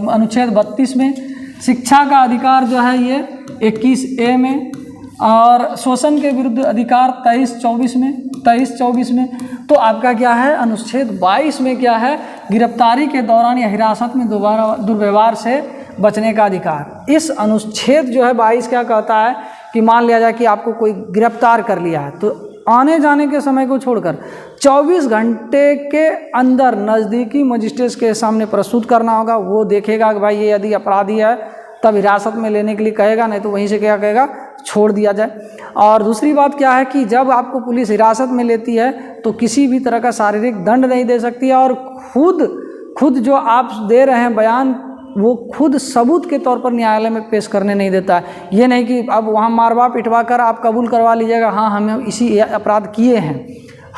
अनुच्छेद 32 में, शिक्षा का अधिकार जो है ये 21A में, और शोषण के विरुद्ध अधिकार 23-24 में। तो आपका क्या है अनुच्छेद 22 में क्या है? गिरफ्तारी के दौरान या हिरासत में दुर्व्यवहार से बचने का अधिकार। इस अनुच्छेद जो है 22 क्या कहता है कि मान लिया जाए कि आपको कोई गिरफ्तार कर लिया है, तो आने जाने के समय को छोड़कर 24 घंटे के अंदर नज़दीकी मजिस्ट्रेट के सामने प्रस्तुत करना होगा। वो देखेगा कि भाई ये यदि अपराधी है तब हिरासत में लेने के लिए कहेगा, नहीं तो वहीं से क्या कहेगा छोड़ दिया जाए। और दूसरी बात क्या है कि जब आपको पुलिस हिरासत में लेती है तो किसी भी तरह का शारीरिक दंड नहीं दे सकती है, और खुद जो आप दे रहे हैं बयान वो खुद सबूत के तौर पर न्यायालय में पेश करने नहीं देता है। ये नहीं कि अब वहाँ मारवा पिटवा कर आप कबूल करवा लीजिएगा, हाँ हम इसी अपराध किए हैं,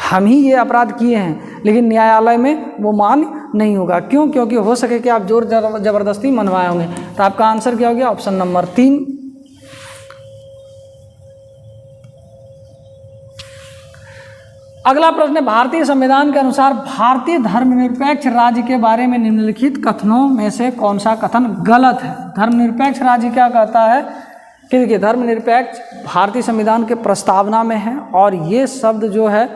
हम ही ये अपराध किए हैं, लेकिन न्यायालय में वो मान्य नहीं होगा। क्यों? क्योंकि हो सके कि आप जोर जबरदस्ती मनवाए होंगे। तो आपका आंसर क्या हो गया? Option number 3। अगला प्रश्न है भारतीय संविधान के अनुसार भारतीय धर्मनिरपेक्ष राज्य के बारे में निम्नलिखित कथनों में से कौन सा कथन गलत है? धर्मनिरपेक्ष राज्य क्या कहता है कि देखिए धर्मनिरपेक्ष भारतीय संविधान के प्रस्तावना में है, और ये शब्द जो है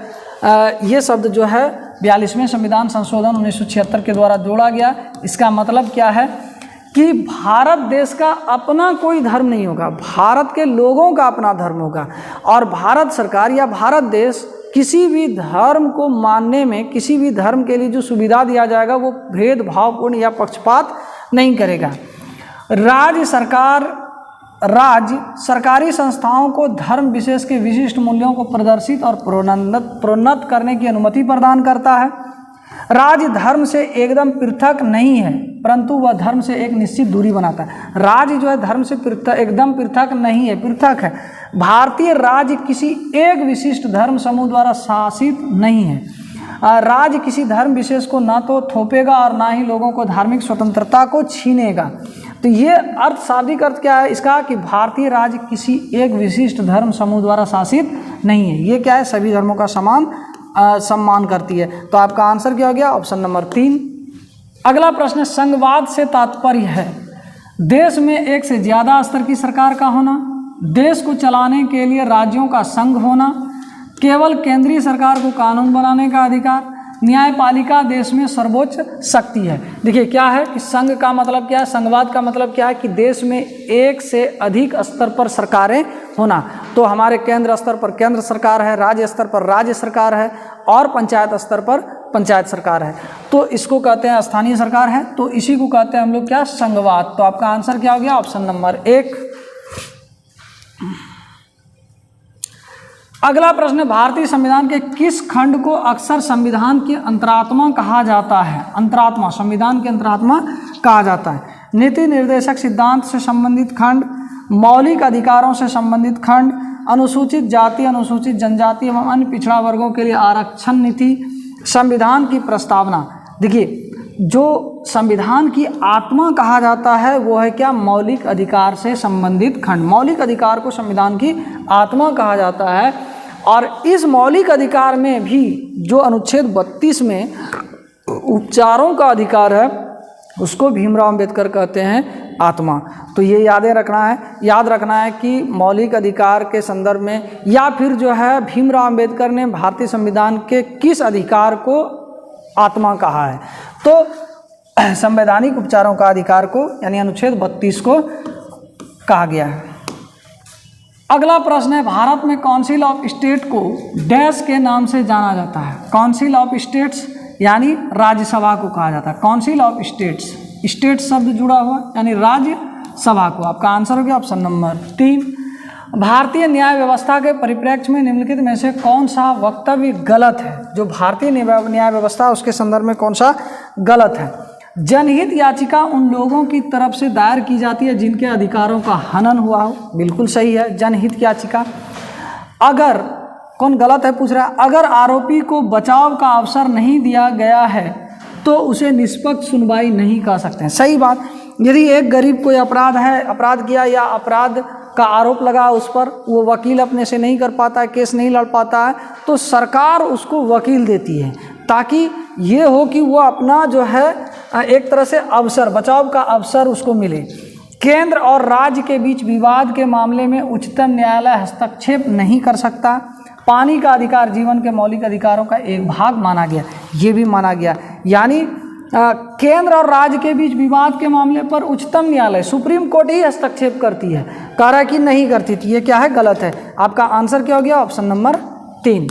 42वें संविधान संशोधन 1976 के द्वारा जोड़ा गया। इसका मतलब क्या है कि भारत देश का अपना कोई धर्म नहीं होगा, भारत के लोगों का अपना धर्म होगा, और भारत सरकार या भारत देश किसी भी धर्म को मानने में, किसी भी धर्म के लिए जो सुविधा दिया जाएगा वो भेदभावपूर्ण या पक्षपात नहीं करेगा। राज्य सरकारी संस्थाओं को धर्म विशेष के विशिष्ट मूल्यों को प्रदर्शित और प्रोन्नत करने की अनुमति प्रदान करता है। राज्य धर्म से एकदम पृथक नहीं है, परंतु वह धर्म से एक निश्चित दूरी बनाता है। राज्य जो है धर्म से एकदम पृथक नहीं है, पृथक है। भारतीय राज्य किसी एक विशिष्ट धर्म समूह द्वारा शासित नहीं है। राज्य किसी धर्म विशेष को ना तो थोपेगा और ना ही लोगों को धार्मिक स्वतंत्रता को छीनेगा। तो ये अर्थ, शाब्दिक अर्थ क्या है इसका कि भारतीय राज्य किसी एक विशिष्ट धर्म समूह द्वारा शासित नहीं है। ये क्या है? सभी धर्मों का समान सम्मान करती है। तो आपका आंसर क्या हो गया? Option number 3। अगला प्रश्न संघवाद से तात्पर्य है देश में एक से ज़्यादा स्तर की सरकार का होना, देश को चलाने के लिए राज्यों का संघ होना, केवल केंद्रीय सरकार को कानून बनाने का अधिकार, न्यायपालिका देश में सर्वोच्च शक्ति है। देखिए क्या है कि संघ का मतलब क्या है, संघवाद का मतलब क्या है कि देश में एक से अधिक स्तर पर सरकारें होना। तो हमारे केंद्र स्तर पर केंद्र सरकार है, राज्य स्तर पर राज्य सरकार है, और पंचायत स्तर पर पंचायत सरकार है। तो इसको कहते हैं स्थानीय सरकार है, तो इसी को कहते हैं हम लोग क्या? संघवाद। तो आपका आंसर क्या हो गया? Option number 1। अगला प्रश्न, भारतीय संविधान के किस खंड को अक्सर संविधान की अंतरात्मा कहा जाता है? अंतरात्मा, संविधान की अंतरात्मा कहा जाता है। नीति निर्देशक सिद्धांत से संबंधित खंड, मौलिक अधिकारों से संबंधित खंड, अनुसूचित जाति अनुसूचित जनजाति एवं अन्य पिछड़ा वर्गों के लिए आरक्षण नीति, संविधान की प्रस्तावना। देखिए जो संविधान की आत्मा कहा जाता है वो है क्या? मौलिक अधिकार से संबंधित खंड। मौलिक अधिकार को संविधान की आत्मा कहा जाता है, और इस मौलिक अधिकार में भी जो अनुच्छेद 32 में उपचारों का अधिकार है उसको भीमराव अंबेडकर कहते हैं आत्मा। तो ये याद रखना है कि मौलिक अधिकार के संदर्भ में या फिर जो है भीमराव अंबेडकर ने भारतीय संविधान के किस अधिकार को आत्मा कहा है। तो संवैधानिक उपचारों का अधिकार को यानी अनुच्छेद 32 को कहा गया है। अगला प्रश्न है, भारत में काउंसिल ऑफ स्टेट को डैश के नाम से जाना जाता है। काउंसिल ऑफ स्टेट्स यानी राज्यसभा को कहा जाता है। काउंसिल ऑफ स्टेट्स, स्टेट शब्द जुड़ा हुआ यानी राज्यसभा को। आपका आंसर हो गया ऑप्शन नंबर 3। भारतीय न्याय व्यवस्था के परिप्रेक्ष्य में निम्नलिखित में से कौन सा वक्तव्य गलत है? जो भारतीय न्याय व्यवस्था उसके संदर्भ में कौन सा गलत है? जनहित याचिका उन लोगों की तरफ से दायर की जाती है जिनके अधिकारों का हनन हुआ हो। बिल्कुल सही है, जनहित याचिका। अगर कौन गलत है पूछ रहा है, अगर आरोपी को बचाव का अवसर नहीं दिया गया है तो उसे निष्पक्ष सुनवाई नहीं कर सकते हैं। सही बात। यदि एक गरीब कोई अपराध किया या अपराध का आरोप लगा उस पर, वो वकील अपने से नहीं कर पाता है, केस नहीं लड़ पाता है, तो सरकार उसको वकील देती है ताकि ये हो कि वो अपना जो है एक तरह से अवसर, बचाव का अवसर उसको मिले। केंद्र और राज्य के बीच विवाद के मामले में उच्चतम न्यायालय हस्तक्षेप नहीं कर सकता। पानी का अधिकार जीवन के मौलिक अधिकारों का एक भाग माना गया, ये भी माना गया। यानी केंद्र और राज्य के बीच विवाद के मामले पर उच्चतम न्यायालय, सुप्रीम कोर्ट ही हस्तक्षेप करती है, कह रहा है कि नहीं करती थी। ये क्या है? गलत है। आपका आंसर क्या हो गया? Option number 3।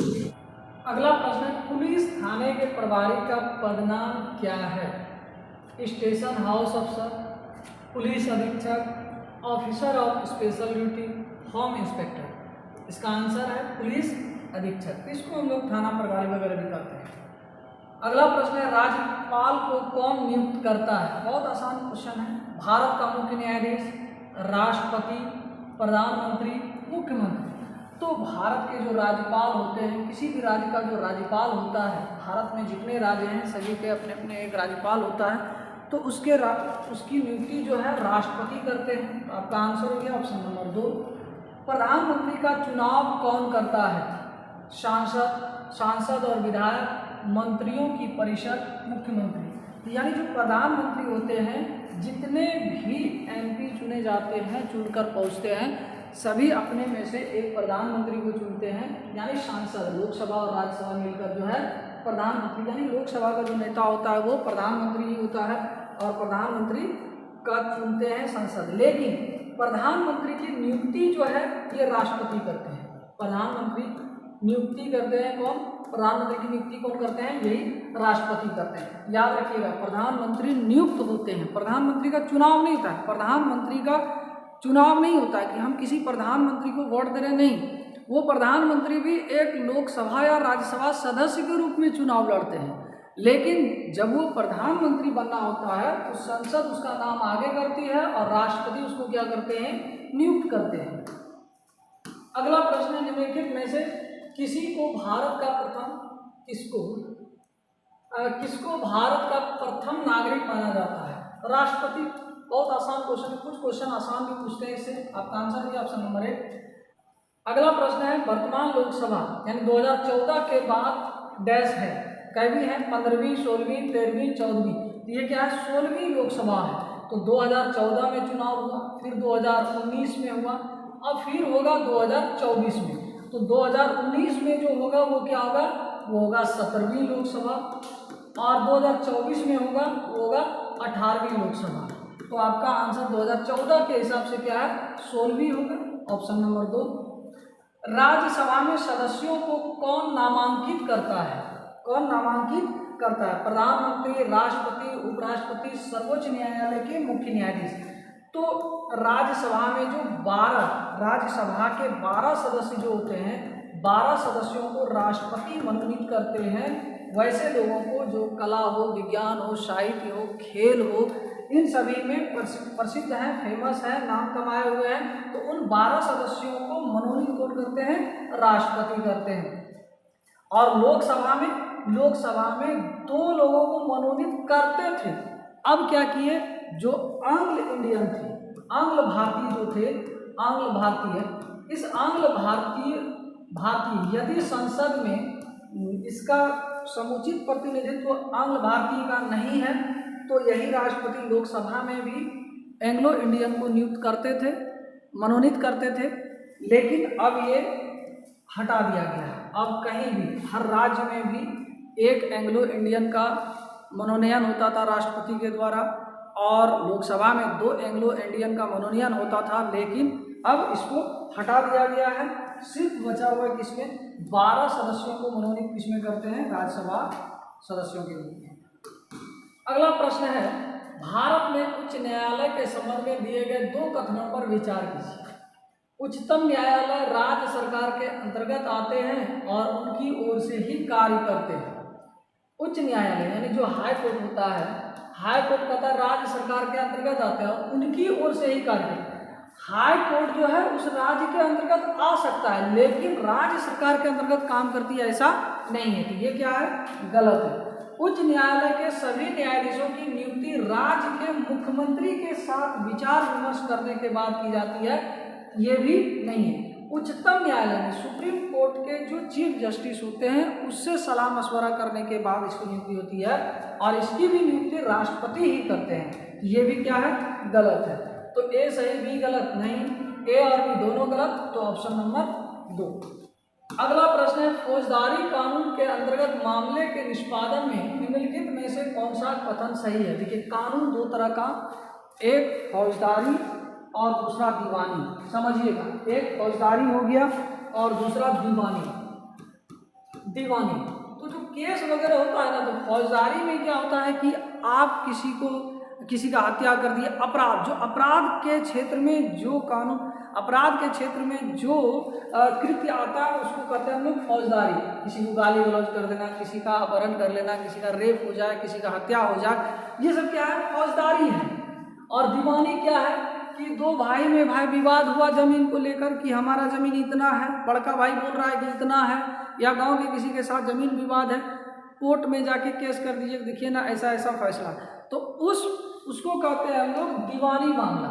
अगला प्रश्न है, पुलिस थाने के प्रभारी का पदनाम क्या है? स्टेशन हाउस अफसर, पुलिस अधीक्षक, officer of special duty, home inspector. इसका आंसर है पुलिस अधीक्षक। इसको हम लोग थाना प्रभारी वगैरह भी करते हैं। अगला प्रश्न है, राज्यपाल को कौन नियुक्त करता है? बहुत आसान क्वेश्चन है। भारत का मुख्य न्यायाधीश, राष्ट्रपति, प्रधानमंत्री, मुख्यमंत्री। तो भारत के जो राज्यपाल होते हैं, किसी भी राज्य का जो राज्यपाल होता है, भारत में जितने राज्य हैं सभी के अपने अपने एक राज्यपाल होता है, तो उसकी नियुक्ति जो है राष्ट्रपति करते हैं। तो आपका आंसर हो गया ऑप्शन नंबर 2। प्रधानमंत्री का चुनाव कौन करता है? सांसद और विधायक, मंत्रियों की परिषद, मुख्यमंत्री। यानी जो प्रधानमंत्री होते हैं, जितने भी एमपी चुने जाते हैं, चुनकर पहुंचते हैं, सभी अपने में से एक प्रधानमंत्री को चुनते हैं। यानी सांसद, लोकसभा और राज्यसभा मिलकर जो है प्रधानमंत्री, यानी लोकसभा का जो नेता होता है वो प्रधानमंत्री ही होता है और प्रधानमंत्री का चुनते हैं संसद। लेकिन प्रधानमंत्री की नियुक्ति जो है ये राष्ट्रपति करते हैं। प्रधानमंत्री नियुक्ति करते हैं कौन? प्रधानमंत्री की नियुक्ति कौन करते हैं? यही राष्ट्रपति करते हैं। याद रखिएगा, प्रधानमंत्री नियुक्त होते हैं, प्रधानमंत्री का चुनाव नहीं होता है। प्रधानमंत्री का चुनाव नहीं होता है कि हम किसी प्रधानमंत्री को वोट दे रहे, नहीं। वो प्रधानमंत्री भी एक लोकसभा या राज्यसभा सदस्य के रूप में चुनाव लड़ते हैं। लेकिन जब वो प्रधानमंत्री बनना होता है तो संसद उसका नाम आगे करती है और राष्ट्रपति उसको क्या करते हैं? नियुक्त करते हैं। अगला प्रश्न है, निम्नलिखित में से किसको भारत का प्रथम नागरिक माना जाता है? राष्ट्रपति। बहुत आसान क्वेश्चन है, कुछ क्वेश्चन आसान भी पूछते हैं इससे। आपका आंसर है ऑप्शन नंबर 1। अगला प्रश्न है, वर्तमान लोकसभा यानी 2014 के बाद डैश है, कैवी है? 15वीं, 16वीं, 13वीं, 14वीं। तो ये क्या है? 16वीं लोकसभा है। तो 2014 में चुनाव हुआ, फिर 2019 में हुआ, अब फिर होगा 2024 में। तो 2019 में जो होगा वो क्या होगा? वो होगा 17वीं लोकसभा, और 2024 में होगा वो होगा 18वीं लोकसभा। तो आपका आंसर 2014 के हिसाब से क्या है? 16वीं होगा, ऑप्शन नंबर 2। राज्यसभा में सदस्यों को कौन नामांकित करता है? कौन नामांकित करता है? प्रधानमंत्री, राष्ट्रपति, उपराष्ट्रपति, सर्वोच्च न्यायालय के मुख्य न्यायाधीश। तो राज्यसभा में जो 12 राज्यसभा के 12 सदस्य जो होते हैं, 12 सदस्यों को राष्ट्रपति मनोनीत करते हैं। वैसे लोगों को जो कला हो, विज्ञान हो, साहित्य हो, खेल हो, इन सभी में प्रसिद्ध हैं, फेमस हैं, नाम कमाए हुए हैं, तो उन 12 सदस्यों को मनोनीत कौन करते हैं? राष्ट्रपति करते हैं। और लोकसभा में 2 लोगों को मनोनीत करते थे। अब क्या किए? जो आंग्ल इंडियन थे, आंग्ल भारतीय जो थे, आंग्ल भारतीय, इस आंग्ल भारतीय यदि संसद में इसका समुचित प्रतिनिधित्व आंग्ल भारतीय का नहीं है तो यही राष्ट्रपति लोकसभा में भी एंग्लो इंडियन को नियुक्त करते थे, मनोनीत करते थे। लेकिन अब ये हटा दिया गया है। अब कहीं भी, हर राज्य में भी एक एंग्लो इंडियन का मनोनयन होता था राष्ट्रपति के द्वारा, और लोकसभा में 2 एंग्लो इंडियन का मनोनयन होता था, लेकिन अब इसको हटा दिया गया है। सिर्फ बचा हुआ है किसमें, 12 सदस्यों को मनोनीत किसमें करते हैं, राज्यसभा सदस्यों के रूप में। अगला प्रश्न है, भारत में उच्च न्यायालय के संबंध में दिए गए 2 कथनों पर विचार कीजिए। उच्चतम न्यायालय राज्य सरकार के अंतर्गत आते हैं और उनकी ओर से ही कार्य करते हैं। उच्च न्यायालय यानी जो हाई कोर्ट होता है, हाई कोर्ट कहता है राज्य सरकार के अंतर्गत आते हैं और उनकी ओर से ही कार्य करते हैं। हाई कोर्ट जो है उस राज्य के अंतर्गत आ सकता है, लेकिन राज्य सरकार के अंतर्गत काम करती है ऐसा नहीं है। तो ये क्या है, गलत है। उच्च न्यायालय के सभी न्यायाधीशों की नियुक्ति राज्य के मुख्यमंत्री के साथ विचार विमर्श करने के बाद की जाती है, ये भी नहीं है। उच्चतम न्यायालय में सुप्रीम कोर्ट के जो चीफ जस्टिस होते हैं उससे सलाह मशवरा करने के बाद इसकी नियुक्ति होती है, और इसकी भी नियुक्ति राष्ट्रपति ही करते हैं। ये भी क्या है, गलत है। तो ए सही, बी गलत नहीं, ए और बी दोनों गलत, तो ऑप्शन नंबर 2। अगला प्रश्न है, फौजदारी कानून के अंतर्गत मामले के निष्पादन में निम्नलिखित में से कौन सा कथन सही है। देखिए, कानून 2 तरह का, एक फौजदारी और दूसरा दीवानी। समझिएगा, एक फौजदारी हो गया और दूसरा दीवानी। तो जो केस वगैरह होता है ना, तो फौजदारी में क्या होता है कि आप किसी का हत्या कर दिए, अपराध, जो अपराध के क्षेत्र में जो कानून, अपराध के क्षेत्र में जो कृत्य आता है उसको कहते हैं हम लोग फौजदारी। किसी को गाली गलौज कर देना, किसी का अपहरण कर लेना, किसी का रेप हो जाए, किसी का हत्या हो जाए, ये सब क्या है, फौजदारी है। और दीवानी क्या है कि 2 भाई में विवाद हुआ जमीन को लेकर कि हमारा जमीन इतना है, बड़का भाई बोल रहा है कि इतना है, या गांव के किसी के साथ जमीन विवाद है, कोर्ट में जाके केस कर दीजिए, देखिए ना ऐसा ऐसा फैसला, तो उसको कहते हैं हम लोग दीवानी मामला।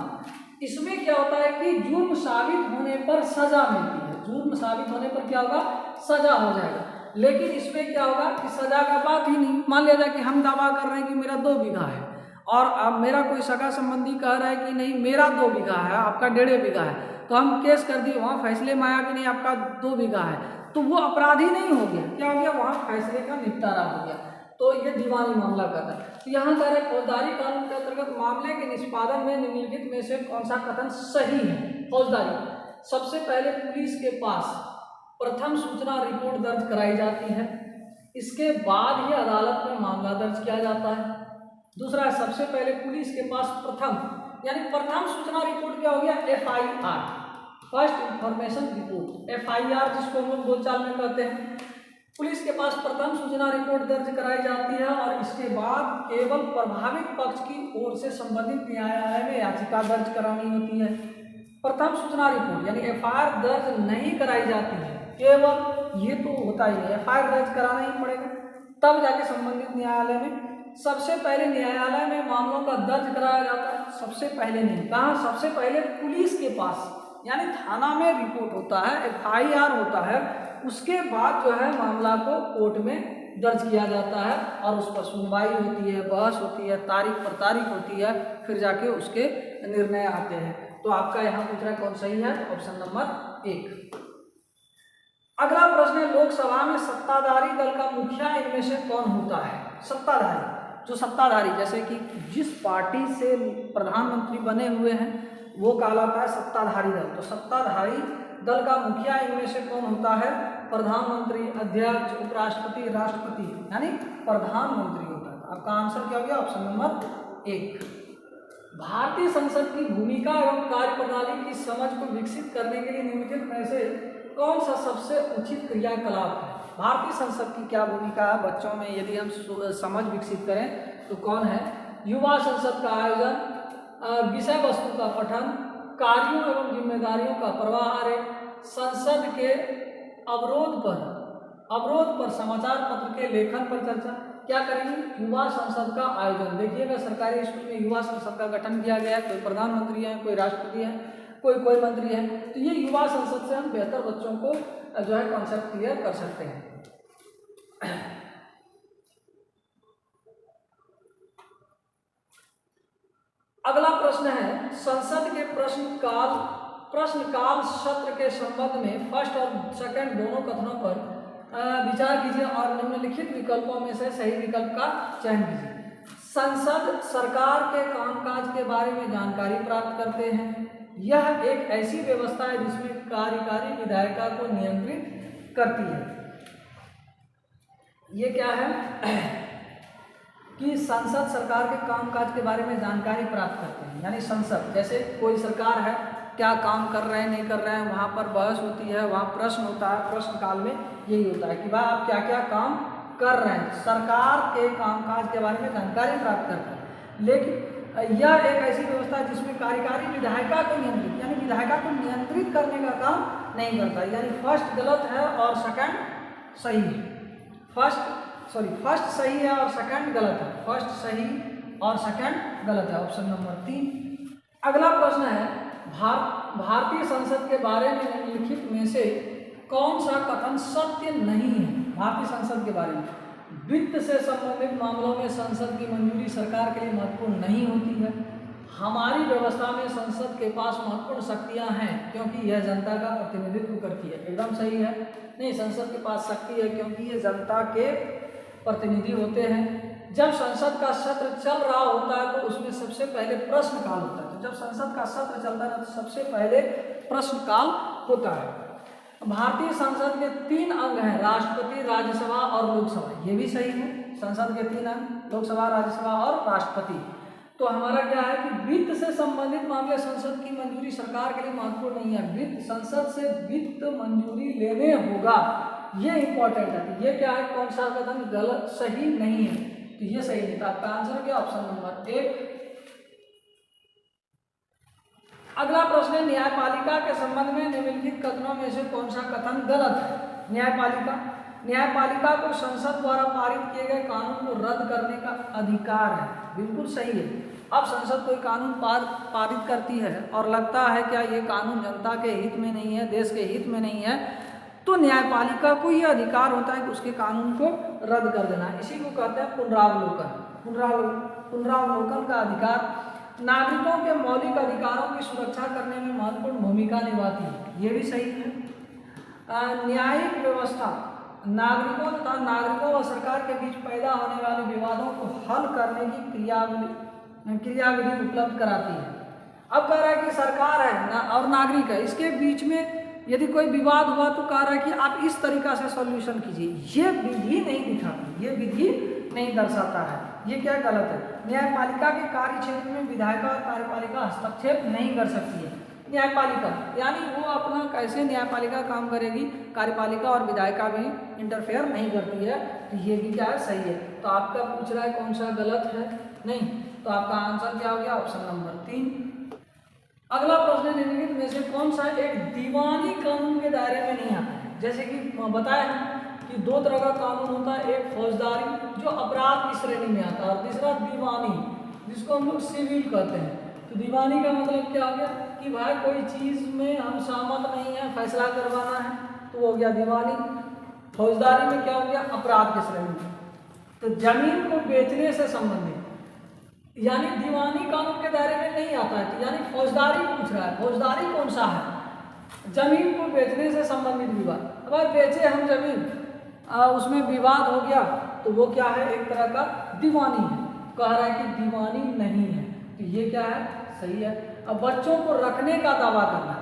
इसमें क्या होता है कि जुर्म साबित होने पर सजा मिलती है, जुर्म साबित होने पर क्या होगा, सजा हो जाएगा। लेकिन इसमें क्या होगा कि सजा का बात ही नहीं। मान लिया जाए कि हम दावा कर रहे हैं कि मेरा 2 बीघा है, और अब मेरा कोई सगा संबंधी कह रहा है कि नहीं मेरा 2 बीघा है, आपका 1.5 बीघा है, तो हम केस कर दिए, वहाँ फैसले में आया कि नहीं आपका 2 बीघा है, तो वो अपराधी नहीं हो गया, क्या हो गया, वहाँ फैसले का निपटारा हो गया। तो ये दीवानी मामला कहता है। तो यहाँ कह रहे फौजदारी कानून के अंतर्गत मामले के निष्पादन में निम्नलिखित में से कौन सा कथन सही है। फौजदारी, सबसे पहले पुलिस के पास प्रथम सूचना रिपोर्ट दर्ज कराई जाती है, इसके बाद ही अदालत में मामला दर्ज किया जाता है। दूसरा, सबसे पहले पुलिस के पास प्रथम सूचना रिपोर्ट क्या हो गया, FIR, first information report, FIR जिसको हम लोग बोलचाल में कहते हैं। पुलिस के पास प्रथम सूचना रिपोर्ट दर्ज कराई जाती है, और इसके बाद केवल प्रभावित पक्ष की ओर से संबंधित न्यायालय में याचिका दर्ज करानी होती है। प्रथम सूचना रिपोर्ट यानी FIR दर्ज नहीं कराई जाती है, केवल ये तो होता ही है, FIR दर्ज कराना ही पड़ेगा, तब जाके संबंधित न्यायालय में। सबसे पहले न्यायालय में मामलों का दर्ज कराया जाता है, सबसे पहले नहीं, कहाँ, सबसे पहले पुलिस के पास, यानी थाना में रिपोर्ट होता है, FIR होता है, उसके बाद जो है मामला को कोर्ट में दर्ज किया जाता है, और उस पर सुनवाई होती है, बहस होती है, तारीख पर तारीख होती है, फिर जाके उसके निर्णय आते हैं। तो आपका यहाँ पूछ रहा है कौन सही है, ऑप्शन नंबर 1। अगला प्रश्न है, लोकसभा में सत्ताधारी दल का मुखिया इनमें से कौन होता है। सत्ताधारी, जो सत्ताधारी, जैसे कि जिस पार्टी से प्रधानमंत्री बने हुए हैं वो कहलाता है सत्ताधारी दल। तो सत्ताधारी दल का मुखिया इनमें से कौन होता है, प्रधानमंत्री, अध्यक्ष, उपराष्ट्रपति, राष्ट्रपति, यानी प्रधानमंत्री होता है। आपका आंसर क्या हो गया, ऑप्शन नंबर 1। भारतीय संसद की भूमिका एवं कार्यप्रणाली की समझ को विकसित करने के लिए निम्नलिखित में से कौन सा सबसे उचित क्रियाकलाप है। भारतीय संसद की क्या भूमिका है बच्चों में, यदि हम समझ विकसित करें तो कौन है, युवा संसद का आयोजन, विषय वस्तु का पठन, कार्यों एवं जिम्मेदारियों का प्रवाह, संसद के अवरोध पर समाचार पत्र के लेखन पर चर्चा। क्या करेंगे, युवा संसद का आयोजन। देखिएगा सरकारी स्कूल में युवा संसद का गठन किया गया है, कोई प्रधानमंत्री है, कोई राष्ट्रपति है, कोई मंत्री है, तो ये युवा संसद से हम बेहतर बच्चों को जो है कॉन्सेप्ट क्लियर कर सकते हैं। अगला प्रश्न है, संसद के प्रश्नकाल सत्र के संबंध में फर्स्ट और सेकंड दोनों कथनों पर विचार कीजिए और निम्नलिखित विकल्पों में से सही विकल्प का चयन कीजिए। संसद सरकार के कामकाज के बारे में जानकारी प्राप्त करते हैं। यह एक ऐसी व्यवस्था है जिसमें कार्यकारी विधायिका को नियंत्रित करती है। ये क्या है कि संसद सरकार के कामकाज के बारे में जानकारी प्राप्त करते हैं। यानी संसद, जैसे कोई सरकार है, क्या काम कर रहे हैं नहीं कर रहे हैं, वहाँ पर बहस होती है, वहाँ प्रश्न होता है, प्रश्न काल में यही होता है कि भाई आप क्या क्या काम कर रहे हैं, सरकार के कामकाज के बारे में जानकारी प्राप्त करते हैं। लेकिन यह एक ऐसी व्यवस्था है जिसमें कार्यकारी विधायिका को नियंत्रित, यानी विधायिका को नियंत्रित करने का काम नहीं करता। यानी फर्स्ट गलत है और सेकंड सही है। फर्स्ट सही है और सेकंड गलत है। फर्स्ट सही और सेकंड गलत है, ऑप्शन नंबर 3। अगला प्रश्न है, भारतीय संसद के बारे में निम्नलिखित में से कौन सा कथन सत्य नहीं है? भारतीय संसद के बारे में, वित्त से संबंधित मामलों में संसद की मंजूरी सरकार के लिए महत्वपूर्ण नहीं होती है। हमारी व्यवस्था में संसद के पास महत्वपूर्ण शक्तियां हैं क्योंकि यह जनता का प्रतिनिधित्व करती है। एकदम सही है। नहीं, संसद के पास शक्ति है क्योंकि ये जनता के प्रतिनिधि होते हैं। जब संसद का सत्र चल रहा होता है तो उसमें सबसे पहले प्रश्नकाल होता है। तो जब संसद का सत्र चलता है तो सबसे पहले प्रश्नकाल होता है। भारतीय संसद के 3 अंग हैं, राष्ट्रपति, राज्यसभा और लोकसभा। ये भी सही है। संसद के 3 अंग, लोकसभा, राज्यसभा और राष्ट्रपति। तो हमारा क्या है कि वित्त से संबंधित मामले संसद की मंजूरी सरकार के लिए महत्वपूर्ण नहीं है। वित्त, संसद से वित्त मंजूरी लेने होगा, ये इंपॉर्टेंट है। तो ये क्या है, कौन सा कथन गलत, सही नहीं है? तो ये सही नहीं था। आपका आंसर क्या, ऑप्शन नंबर 1। अगला प्रश्न है, न्यायपालिका के संबंध में निम्नलिखित कथनों में से कौन सा कथन गलत है? न्यायपालिका को संसद द्वारा पारित किए गए कानून को रद्द करने का अधिकार है। बिल्कुल सही है। अब संसद कोई कानून पारित करती है और लगता है क्या ये कानून जनता के हित में नहीं है, देश के हित में नहीं है, तो न्यायपालिका को यह अधिकार होता है कि उसके कानून को रद्द कर देना। इसी को कहते हैं पुनरावलोकन का अधिकार। नागरिकों के मौलिक अधिकारों की सुरक्षा करने में महत्वपूर्ण भूमिका निभाती है। ये भी सही है। न्यायिक व्यवस्था नागरिकों तथा नागरिकों व सरकार के बीच पैदा होने वाले विवादों को हल करने की क्रियाविधि उपलब्ध कराती है। अब कह रहा है कि सरकार है और नागरिक है, इसके बीच में यदि कोई विवाद हुआ तो कह रहा है कि आप इस तरीका से सॉल्यूशन कीजिए। ये विधि नहीं दिखाती, ये विधि नहीं दर्शाता है। ये क्या गलत है। न्यायपालिका के कार्य क्षेत्र में विधायिका और कार्यपालिका हस्तक्षेप नहीं कर सकती है। न्यायपालिका यानी वो अपना कैसे न्यायपालिका काम करेगी, कार्यपालिका और विधायिका भी इंटरफेयर नहीं करती है। तो ये भी क्या है, सही है। तो आपका पूछ रहा है कौन सा गलत है, नहीं, तो आपका आंसर क्या हो गया, ऑप्शन नंबर 3। अगला प्रश्न, निम्नलिखित में से कौन सा एक दीवानी कानून के दायरे में नहीं आता है? जैसे कि बताया है कि 2 तरह का कानून होता है, एक फौजदारी जो अपराध की श्रेणी में आता है और दूसरा दीवानी जिसको हम लोग सिविल कहते हैं। तो दीवानी का मतलब क्या हो गया कि भाई कोई चीज़ में हम सहमत नहीं है, फैसला करवाना है, तो हो गया दीवानी। फौजदारी में क्या हो गया, अपराध की श्रेणी में। तो जमीन को बेचने से संबंधित यानी दीवानी कानून के दायरे में नहीं आता है। तो यानी फौजदारी पूछ रहा है, फौजदारी कौन सा है, जमीन को बेचने से संबंधित विवाद। अब बेचे हम जमीन, उसमें विवाद हो गया तो वो क्या है, एक तरह का दीवानी है। कह रहा है कि दीवानी नहीं है, तो ये क्या है, सही है। अब बच्चों को रखने का दावा करना,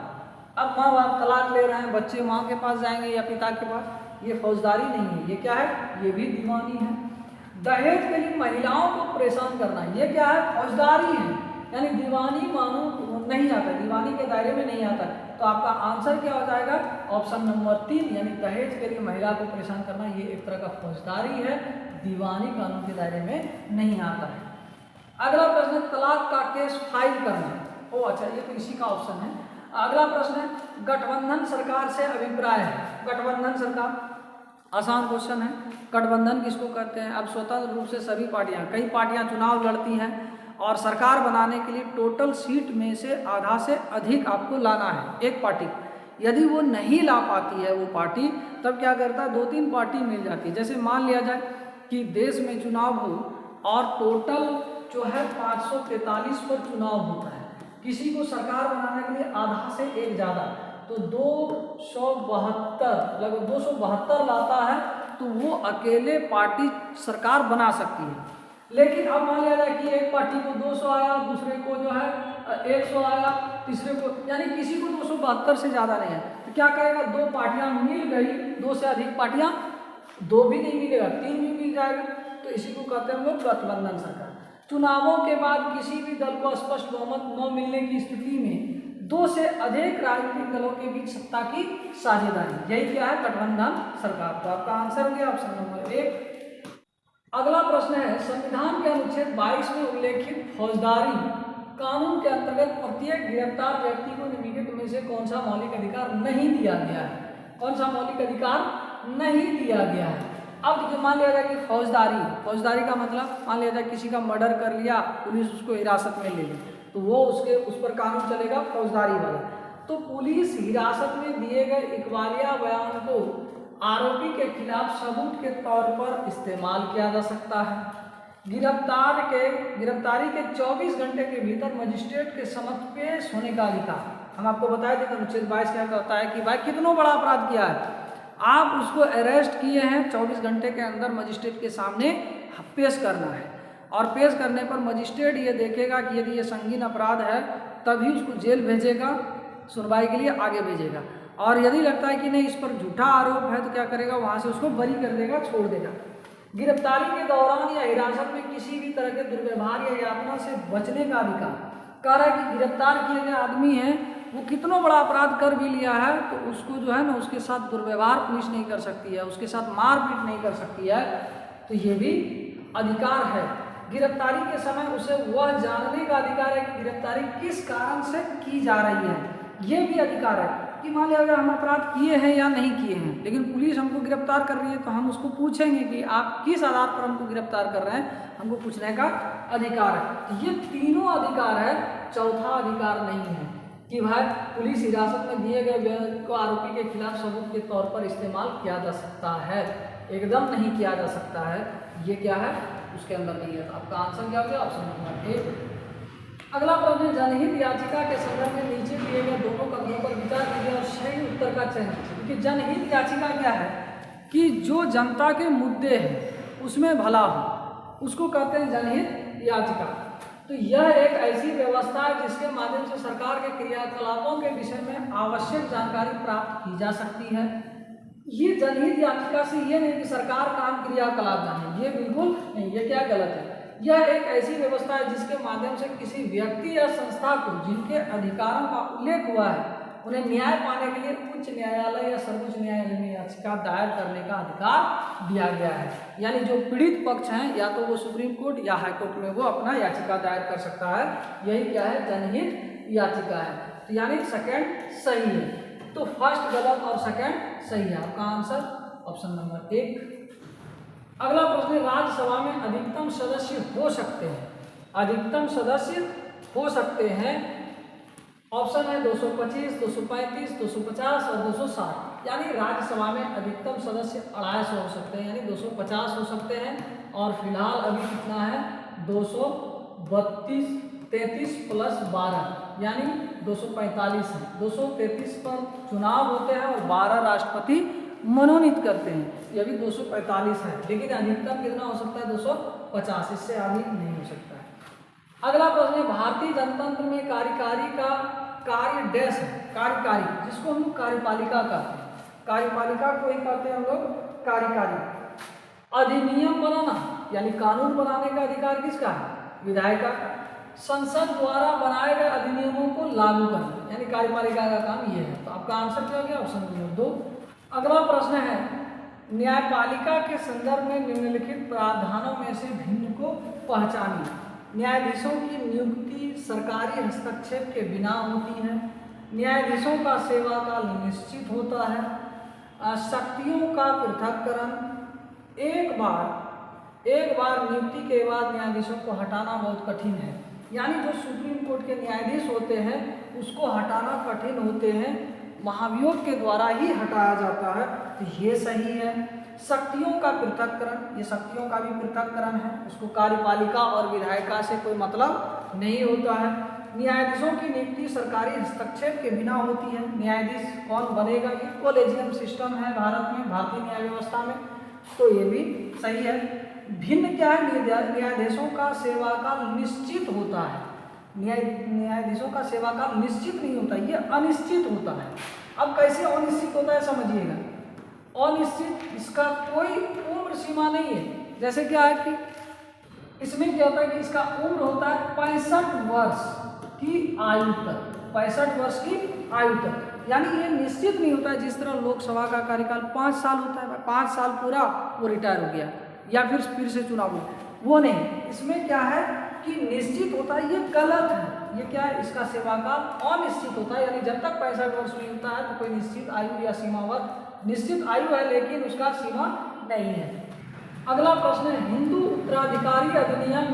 अब माँ बाप तलाक ले रहे हैं, बच्चे माँ के पास जाएंगे या पिता के पास, ये फौजदारी नहीं है, ये क्या है, ये भी दीवानी है। दहेज के लिए महिलाओं को परेशान करना, ये क्या है, फौजदारी है। यानी दीवानी मानो नहीं आता, दीवानी के दायरे में नहीं आता। तो आपका आंसर क्या हो जाएगा, ऑप्शन नंबर 3, यानी दहेज के लिए महिला को परेशान करना, ये एक तरह का फौजदारी है, दीवानी कानून के दायरे में नहीं आता है। अगला प्रश्न, तलाक का केस फाइल करना। ओ अच्छा, ये तो इसी का ऑप्शन है। अगला प्रश्न है, गठबंधन सरकार से अभिप्राय है। गठबंधन सरकार, आसान क्वेश्चन है। गठबंधन किसको कहते हैं? अब स्वतंत्र रूप से सभी पार्टियां, कई पार्टियां चुनाव लड़ती हैं और सरकार बनाने के लिए टोटल सीट में से आधा से अधिक आपको लाना है एक पार्टी। यदि वो नहीं ला पाती है वो पार्टी, तब क्या करता है, 2-3 पार्टी मिल जाती है। जैसे मान लिया जाए कि देश में चुनाव हो और टोटल जो है 543 पर चुनाव होता है, किसी को सरकार बनाने के लिए आधा से एक ज़्यादा, तो 272 लगभग 272 लाता है, तो वो अकेले पार्टी सरकार बना सकती है। लेकिन अब मान लिया जाए कि एक पार्टी को 200 आया, दूसरे को जो है 100 आया, तीसरे को, यानी किसी को 272 से ज़्यादा नहीं है, तो क्या करेगा, दो पार्टियां मिल गई, दो से अधिक पार्टियां, दो भी नहीं मिलेगा, तीन भी मिल जाएगा, तो इसी को कहते हैं हम लोग गठबंधन सरकार। चुनावों के बाद किसी भी दल को स्पष्ट बहुमत न मिलने की स्थिति में दो से अधिक राजनीतिक दलों के बीच सत्ता की साझेदारी, यही क्या है, गठबंधन सरकार। तो आपका आंसर हो गया ऑप्शन नंबर 1। अगला प्रश्न है, संविधान के अनुच्छेद 22 में उल्लेखित फौजदारी कानून के अंतर्गत प्रत्येक गिरफ्तार व्यक्ति को निम्नलिखित में से कौन सा मौलिक अधिकार नहीं दिया गया है? कौन सा मौलिक अधिकार नहीं दिया गया है? अब देखिए, मान लिया जाए कि फौजदारी का मतलब, मान लिया जाए किसी का मर्डर कर लिया, पुलिस उसको हिरासत में ले ली, तो वो उस पर कानून चलेगा फौजदारी वाला। तो पुलिस हिरासत में दिए गए इकबालिया बयान को आरोपी के खिलाफ सबूत के तौर पर इस्तेमाल किया जा सकता है। गिरफ्तारी के 24 घंटे के भीतर मजिस्ट्रेट के समक्ष पेश होने का अधिकार। हम आपको बताए थे अनुच्छेद 22 क्या कहता है कि भाई कितना बड़ा अपराध किया है, आप उसको अरेस्ट किए हैं, 24 घंटे के अंदर मजिस्ट्रेट के सामने पेश करना है, और पेश करने पर मजिस्ट्रेट ये देखेगा कि यदि ये संगीन अपराध है तभी उसको जेल भेजेगा, सुनवाई के लिए आगे भेजेगा, और यदि लगता है कि नहीं इस पर झूठा आरोप है तो क्या करेगा, वहाँ से उसको बरी कर देगा, छोड़ देगा। गिरफ्तारी के दौरान या हिरासत में किसी भी तरह के दुर्व्यवहार या यातना से बचने का अधिकार। कह रहा है कि गिरफ्तार किए गए आदमी हैं, वो कितना बड़ा अपराध कर भी लिया है तो उसको जो है ना, उसके साथ दुर्व्यवहार पुलिस नहीं कर सकती है, उसके साथ मारपीट नहीं कर सकती है, तो ये भी अधिकार है। गिरफ्तारी के समय उसे वह जानने का अधिकार है कि गिरफ्तारी किस कारण से की जा रही है, ये भी अधिकार है कि मान लिया अगर हम अपराध किए हैं या नहीं किए हैं, लेकिन पुलिस हमको गिरफ्तार कर रही है तो हम उसको पूछेंगे कि आप किस आधार पर हमको गिरफ्तार कर रहे हैं, हमको पूछने का अधिकार है। तो ये तीनों अधिकार है, चौथा अधिकार नहीं है कि भाई पुलिस हिरासत में दिए गए व्यक्ति को आरोपी के खिलाफ सबूत के तौर पर इस्तेमाल किया जा सकता है, एकदम नहीं किया जा सकता है, ये क्या है, उसके अंदर नहीं है। तो आपका आंसर क्या हो गया, ऑप्शन नंबर 1। अगला प्रश्न, जनहित याचिका के संदर्भ में नीचे दिए गए दोनों कथनों पर विचार कीजिए और सही उत्तर का चयन कीजिए। क्योंकि जनहित याचिका क्या है कि जो जनता के मुद्दे हैं उसमें भला हो, उसको कहते हैं जनहित याचिका। तो यह एक ऐसी व्यवस्था है जिसके माध्यम से सरकार के क्रियाकलापों के विषय में आवश्यक जानकारी प्राप्त की जा सकती है। ये जनहित याचिका से ये नहीं कि सरकार का हम क्रियाकलाप जाने, ये बिल्कुल नहीं, ये क्या गलत है। यह एक ऐसी व्यवस्था है जिसके माध्यम से किसी व्यक्ति या संस्था को जिनके अधिकारों का उल्लेख हुआ है उन्हें न्याय पाने के लिए उच्च न्यायालय या सर्वोच्च न्यायालय में याचिका दायर करने का अधिकार दिया गया है। यानी जो पीड़ित पक्ष हैं या तो वो सुप्रीम कोर्ट या हाई कोर्ट में वो अपना याचिका दायर कर सकता है, यही क्या है, जनहित याचिका है। तो यानी सेकंड सही है, तो फर्स्ट गलत और सेकंड सही है। आपका आंसर ऑप्शन नंबर 1। अगला प्रश्न, राज्यसभा में अधिकतम सदस्य हो सकते हैं, अधिकतम सदस्य हो सकते हैं, ऑप्शन है 225, 235, 250 और 260। यानी राज्यसभा में अधिकतम सदस्य 250 हो सकते हैं, यानी 250 हो सकते हैं, और फिलहाल अभी कितना है, 232, 33 प्लस 12 यानी 245 है। 233 पर चुनाव होते हैं और 12 राष्ट्रपति मनोनीत करते हैं, ये भी 245 है, लेकिन अधिकतम कितना हो सकता है, 250, इससे अधिक नहीं हो सकता है। अगला प्रश्न है, भारतीय जनतंत्र में कार्यकारी का कार्य डैश है, कार्यकारी जिसको हम कार्यपालिका कहते हैं, कार्यपालिका को ही कहते हैं हम लोग कार्यकारी। अधिनियम बनाना यानी कानून बनाने का अधिकार किसका है, विधायिका का। संसद द्वारा बनाए गए अधिनियमों को लागू करना यानी कार्यपालिका का काम ये है। तो आपका आंसर क्या हो गया, ऑप्शन नंबर 2। अगला प्रश्न है, न्यायपालिका के संदर्भ में निम्नलिखित प्रावधानों में से भिन्न को पहचानिए। न्यायाधीशों की नियुक्ति सरकारी हस्तक्षेप के बिना होती है, न्यायाधीशों का सेवा काल निश्चित होता है, शक्तियों का पृथक्करण, एक बार नियुक्ति के बाद न्यायाधीशों को हटाना बहुत कठिन है। यानी जो सुप्रीम कोर्ट के न्यायाधीश होते हैं उसको हटाना कठिन होते हैं, महाभियोग के द्वारा ही हटाया जाता है, तो ये सही है। शक्तियों का पृथक्करण, ये शक्तियों का भी पृथक्करण है, उसको कार्यपालिका और विधायिका से कोई मतलब नहीं होता है। न्यायाधीशों की नियुक्ति सरकारी हस्तक्षेप के बिना होती है। न्यायाधीश कौन बनेगा, ये कोलेजियम सिस्टम है भारत में, भारतीय न्याय व्यवस्था में, तो ये भी सही है। भिन्न क्या है, न्यायाधीशों का सेवाकाल निश्चित होता है। न्यायाधीशों का सेवाकाल निश्चित नहीं होता, ये अनिश्चित होता है। अब कैसे अनिश्चित होता है समझिएगा। अनिश्चित, इसका कोई उम्र सीमा नहीं है। जैसे क्या है कि इसमें क्या होता है कि इसका उम्र होता है 65 वर्ष की आयु तक, 65 वर्ष की आयु तक, यानी ये निश्चित नहीं होता है। जिस तरह लोकसभा का कार्यकाल 5 साल होता है, 5 साल पूरा वो रिटायर हो गया या फिर से चुनाव हुआ, वो नहीं। इसमें क्या है कि निश्चित होता है, ये गलत है। ये क्या है, इसका सेवाकाल अनिश्चित होता है, यानी जब तक 65 वर्ष नहीं होता है तो कोई निश्चित आयु या सीमावर्ग, निश्चित आयु है लेकिन उसका सीमा नहीं है। अगला प्रश्न है, हिंदू उत्तराधिकारी अधिनियम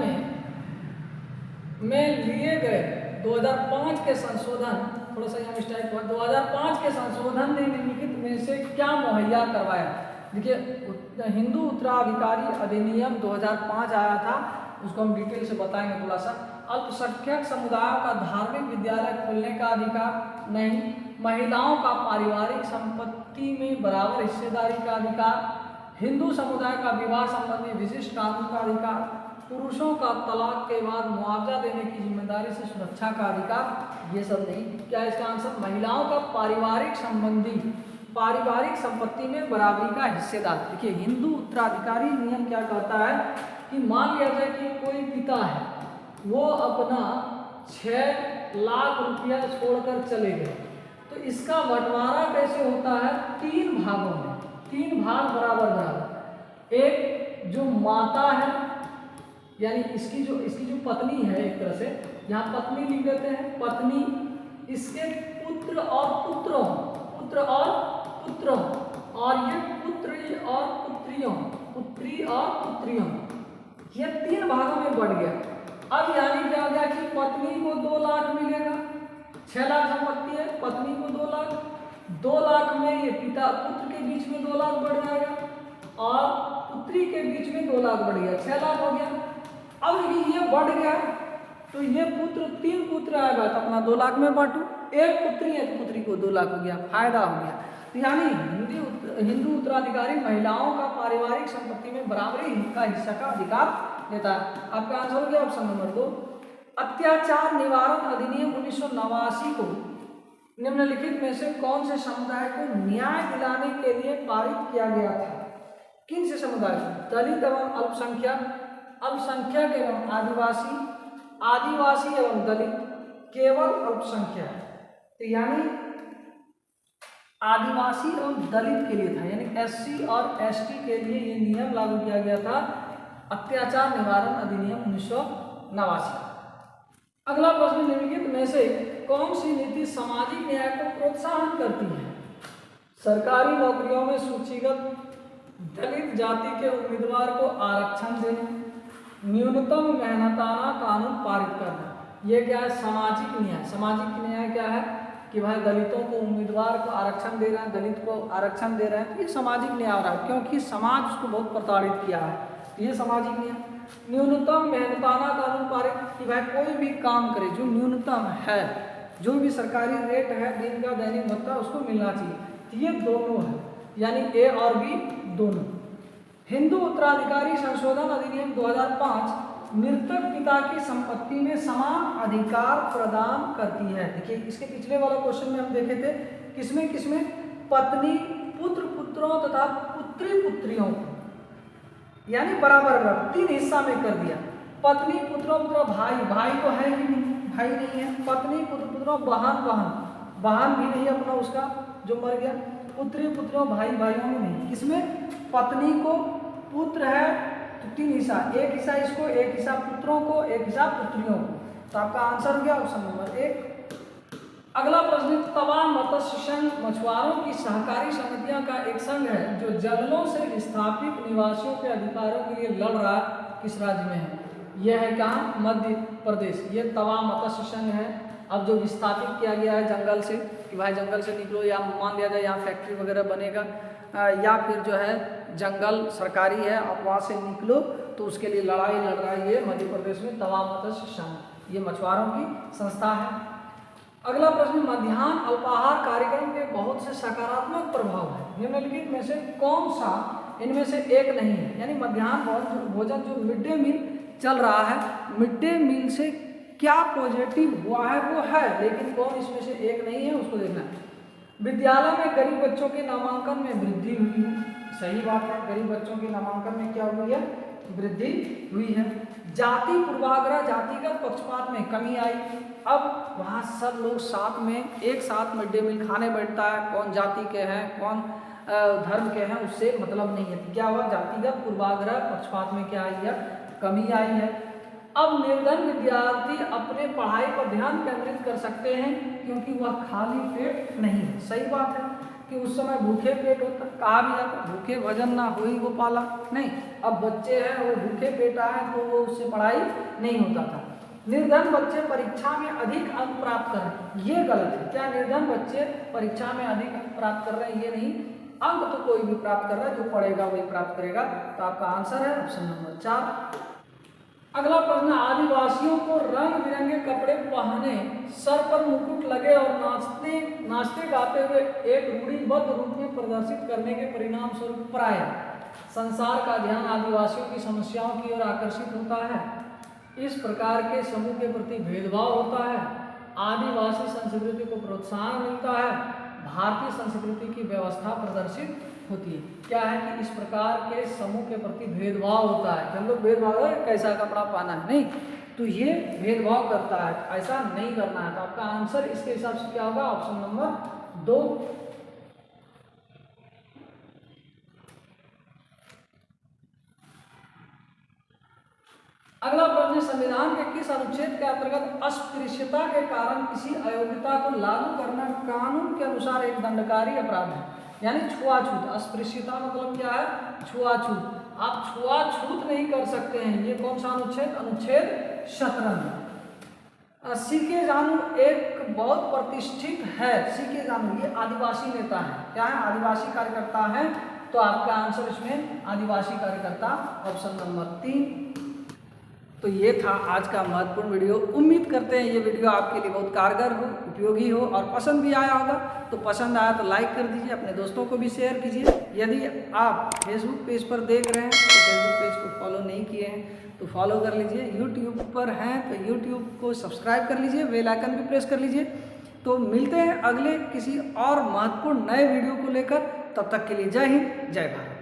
में लिए गए 2005 के संशोधन, थोड़ा सा यहाँ मिस्टेक हुआ, 2005 के संशोधन ने निम्नलिखित में से क्या मुहैया करवाया। देखिए, हिंदू उत्तराधिकारी अधिनियम 2005 आया था, उसको हम डिटेल से बताएंगे थोड़ा सा। अल्पसंख्यक समुदायों का धार्मिक विद्यालय खोलने का अधिकार नहीं, महिलाओं का पारिवारिक संपत्ति में बराबर हिस्सेदारी का अधिकार, हिंदू समुदाय का विवाह संबंधी विशिष्ट कानून का अधिकार, पुरुषों का तलाक के बाद मुआवजा देने की जिम्मेदारी से सुरक्षा का अधिकार, ये सब नहीं। क्या इसका आंसर, महिलाओं का पारिवारिक संपत्ति में बराबरी का हिस्सेदार। देखिए, हिंदू उत्तराधिकारी नियम क्या कहता है कि मान लिया जाए कि कोई पिता है, वो अपना 6 लाख रुपया छोड़कर चले गए, तो इसका बंटवारा कैसे होता है, 3 भागों में, 3 भाग बराबर बराबर। एक जो माता है, यानी इसकी जो पत्नी है, एक तरह से यहाँ पत्नी लिख देते हैं, पत्नी, इसके पुत्र और पुत्रों, और ये पुत्री और पुत्रियों, ये 3 भागों में बढ़ गया। अब यानी क्या हो गया कि पत्नी को 2 लाख मिलेगा, 6 लाख संपत्ति है, पत्नी को 2 लाख, 2 लाख में ये पुत्र के बीच में 2 लाख बढ़ जाएगा और पुत्री के बीच में 2 लाख बढ़ गया, 6 लाख हो गया। अब ये बढ़ गया तो ये 3 पुत्र आएगा तो अपना 2 लाख में बांटू, एक पुत्री है तो पुत्री को 2 लाख हो गया, फायदा हो गया। तो यानी हिंदू उत्तराधिकारी महिलाओं का पारिवारिक संपत्ति में बराबरी का हिस्सा का अधिकार देता है। आपका आंसर हो गया ऑप्शन नंबर 2। अत्याचार निवारण अधिनियम 1989 को निम्नलिखित में से कौन से समुदाय को न्याय दिलाने के लिए पारित किया गया था। किन से समुदाय, दलित एवं अल्पसंख्यक एवं आदिवासी एवं दलित, केवल अल्पसंख्यक। तो यानी आदिवासी एवं दलित के लिए था, यानी SC और ST के लिए ये नियम लागू किया गया था, अत्याचार निवारण अधिनियम 1989। अगला प्रश्न, निम्नलिखित में से कौन सी नीति सामाजिक न्याय को प्रोत्साहन करती है। सरकारी नौकरियों में सूचीगत दलित जाति के उम्मीदवार को आरक्षण देना, न्यूनतम मेहनताना कानून पारित करना, ये क्या है, सामाजिक न्याय। सामाजिक न्याय क्या है कि भाई दलितों को उम्मीदवार को आरक्षण दे रहे हैं, दलित को आरक्षण दे रहे हैं, तो ये सामाजिक न्याय हो रहा है क्योंकि समाज उसको बहुत प्रताड़ित किया है, ये सामाजिक न्याय। न्यूनतम मेहनताना कानून पारित कि भाई कोई भी काम करे जो न्यूनतम है, जो भी सरकारी रेट है दिन का दैनिक भत्ता उसको मिलना चाहिए, ये दोनों है, यानी A और B दोनों। हिंदू उत्तराधिकारी संशोधन अधिनियम 2005 मृतक पिता की संपत्ति में समान अधिकार प्रदान करती है। देखिए, इसके पिछले वाला क्वेश्चन में हम देखे थे किसमें पत्नी पुत्रों तथा पुत्री पुत्रियों को, यानी बराबर 3 हिस्सा में कर दिया। पत्नी पुत्रों भाई तो है ही नहीं, भाई नहीं है, पत्नी पुत्रों बहन भी नहीं अपना उसका जो मर गया, पुत्री पुत्रों भाइयों में नहीं। किसमें, पत्नी को पुत्र है तो 3 हिस्सा, एक हिस्सा इसको, एक हिस्सा पुत्रों को, एक हिस्सा पुत्रियों को। तो आपका आंसर हो गया ऑप्शन नंबर 1। अगला प्रश्न, तवा मत्स्य संघ मछुआरों की सहकारी समितियां का एक संघ है जो जंगलों से विस्थापित निवासियों के अधिकारों के लिए लड़ रहा है, किस राज्य में है। यह है कहाँ, मध्य प्रदेश। ये तवा मत्स्य संघ है। अब जो विस्थापित किया गया है जंगल से कि भाई जंगल से निकलो, या मान लिया जाए यहाँ फैक्ट्री वगैरह बनेगा या फिर जो है जंगल सरकारी है आप वहाँ से निकलो, तो उसके लिए लड़ाई लड़ रहा है ये मध्य प्रदेश में तवा मत्स्य संघ, ये मछुआरों की संस्था है। अगला प्रश्न, मध्याह्न अल्पाहार कार्यक्रम के बहुत से सकारात्मक प्रभाव है। निम्नलिखित में से कौन सा इनमें से एक नहीं है। यानी मध्याह्न भोजन जो मिड डे मील चल रहा है, मिड डे मील से क्या पॉजिटिव हुआ है वो है, लेकिन कौन इसमें से एक नहीं है उसको देखना है। विद्यालय में गरीब बच्चों के नामांकन में वृद्धि हुई है, सही बात है, गरीब बच्चों के नामांकन में क्या हुई है, वृद्धि हुई है। जाति पूर्वाग्रह जातिगत पक्षपात में कमी आई। अब वहाँ सब लोग साथ में एक साथ मिड डे मील खाने बैठता है, कौन जाति के हैं कौन धर्म के हैं उससे मतलब नहीं है। क्या हुआ, जातिगत पूर्वाग्रह पक्षपात में क्या आई है, कमी आई है। अब निर्धन विद्यार्थी अपने पढ़ाई पर ध्यान केंद्रित कर सकते हैं क्योंकि वह खाली पेट नहीं है। सही बात है कि उस समय भूखे पेट होता, कहा भी जाता भूखे भजन ना होई वो पाला, नहीं, अब बच्चे हैं वो भूखे पेट आए तो वो उससे पढ़ाई नहीं होता था। निर्धन बच्चे परीक्षा में अधिक अंक प्राप्त कर रहे हैं, ये गलत है। क्या निर्धन बच्चे परीक्षा में अधिक अंक प्राप्त कर रहे हैं, ये नहीं, अंक तो कोई भी प्राप्त कर रहा है, जो पढ़ेगा वही प्राप्त करेगा। तो आपका आंसर है ऑप्शन नंबर 4। अगला प्रश्न, आदिवासियों को रंग बिरंगे कपड़े पहने, सर पर मुकुट लगे और नाचते गाते हुए एक रूढ़िबद्ध रूप में प्रदर्शित करने के परिणाम स्वरूप प्राय संसार का ध्यान आदिवासियों की समस्याओं की ओर आकर्षित होता है। इस प्रकार के समूह के प्रति भेदभाव होता है, आदिवासी संस्कृति को प्रोत्साहन मिलता है, भारतीय संस्कृति की व्यवस्था प्रदर्शित होती है। क्या है कि इस प्रकार के समूह के प्रति भेदभाव होता है। हम लोग भेदभाव है कैसा कपड़ा पहना है, नहीं, तो ये भेदभाव करता है, ऐसा नहीं करना है। तो आपका आंसर इसके हिसाब से क्या होगा, ऑप्शन नंबर 2। अगला प्रश्न, संविधान के किस अनुच्छेद के अंतर्गत अस्पृश्यता के कारण किसी अयोग्यता को लागू करना कानून के अनुसार एक दंडकारी अपराध है। यानी छुआछूत, अस्पृश्यता मतलब क्या है, छुआछूत, आप छुआछूत नहीं कर सकते हैं। ये कौन सा अनुच्छेद, अनुच्छेद 17। सीके जानू एक बहुत प्रतिष्ठित है, सीके जानू ये आदिवासी नेता है, क्या है, आदिवासी कार्यकर्ता है। तो आपका आंसर इसमें आदिवासी कार्यकर्ता, ऑप्शन नंबर 3। तो ये था आज का महत्वपूर्ण वीडियो। उम्मीद करते हैं ये वीडियो आपके लिए बहुत कारगर हो, उपयोगी हो और पसंद भी आया होगा। तो पसंद आया तो लाइक कर दीजिए, अपने दोस्तों को भी शेयर कीजिए। यदि आप फेसबुक पेज पर देख रहे हैं तो फेसबुक पेज को फॉलो नहीं किए हैं तो फॉलो कर लीजिए। यूट्यूब पर हैं तो यूट्यूब को सब्सक्राइब कर लीजिए, बेल आइकन भी प्रेस कर लीजिए। तो मिलते हैं अगले किसी और महत्वपूर्ण नए वीडियो को लेकर, तब तक के लिए जय हिंद, जय भारत।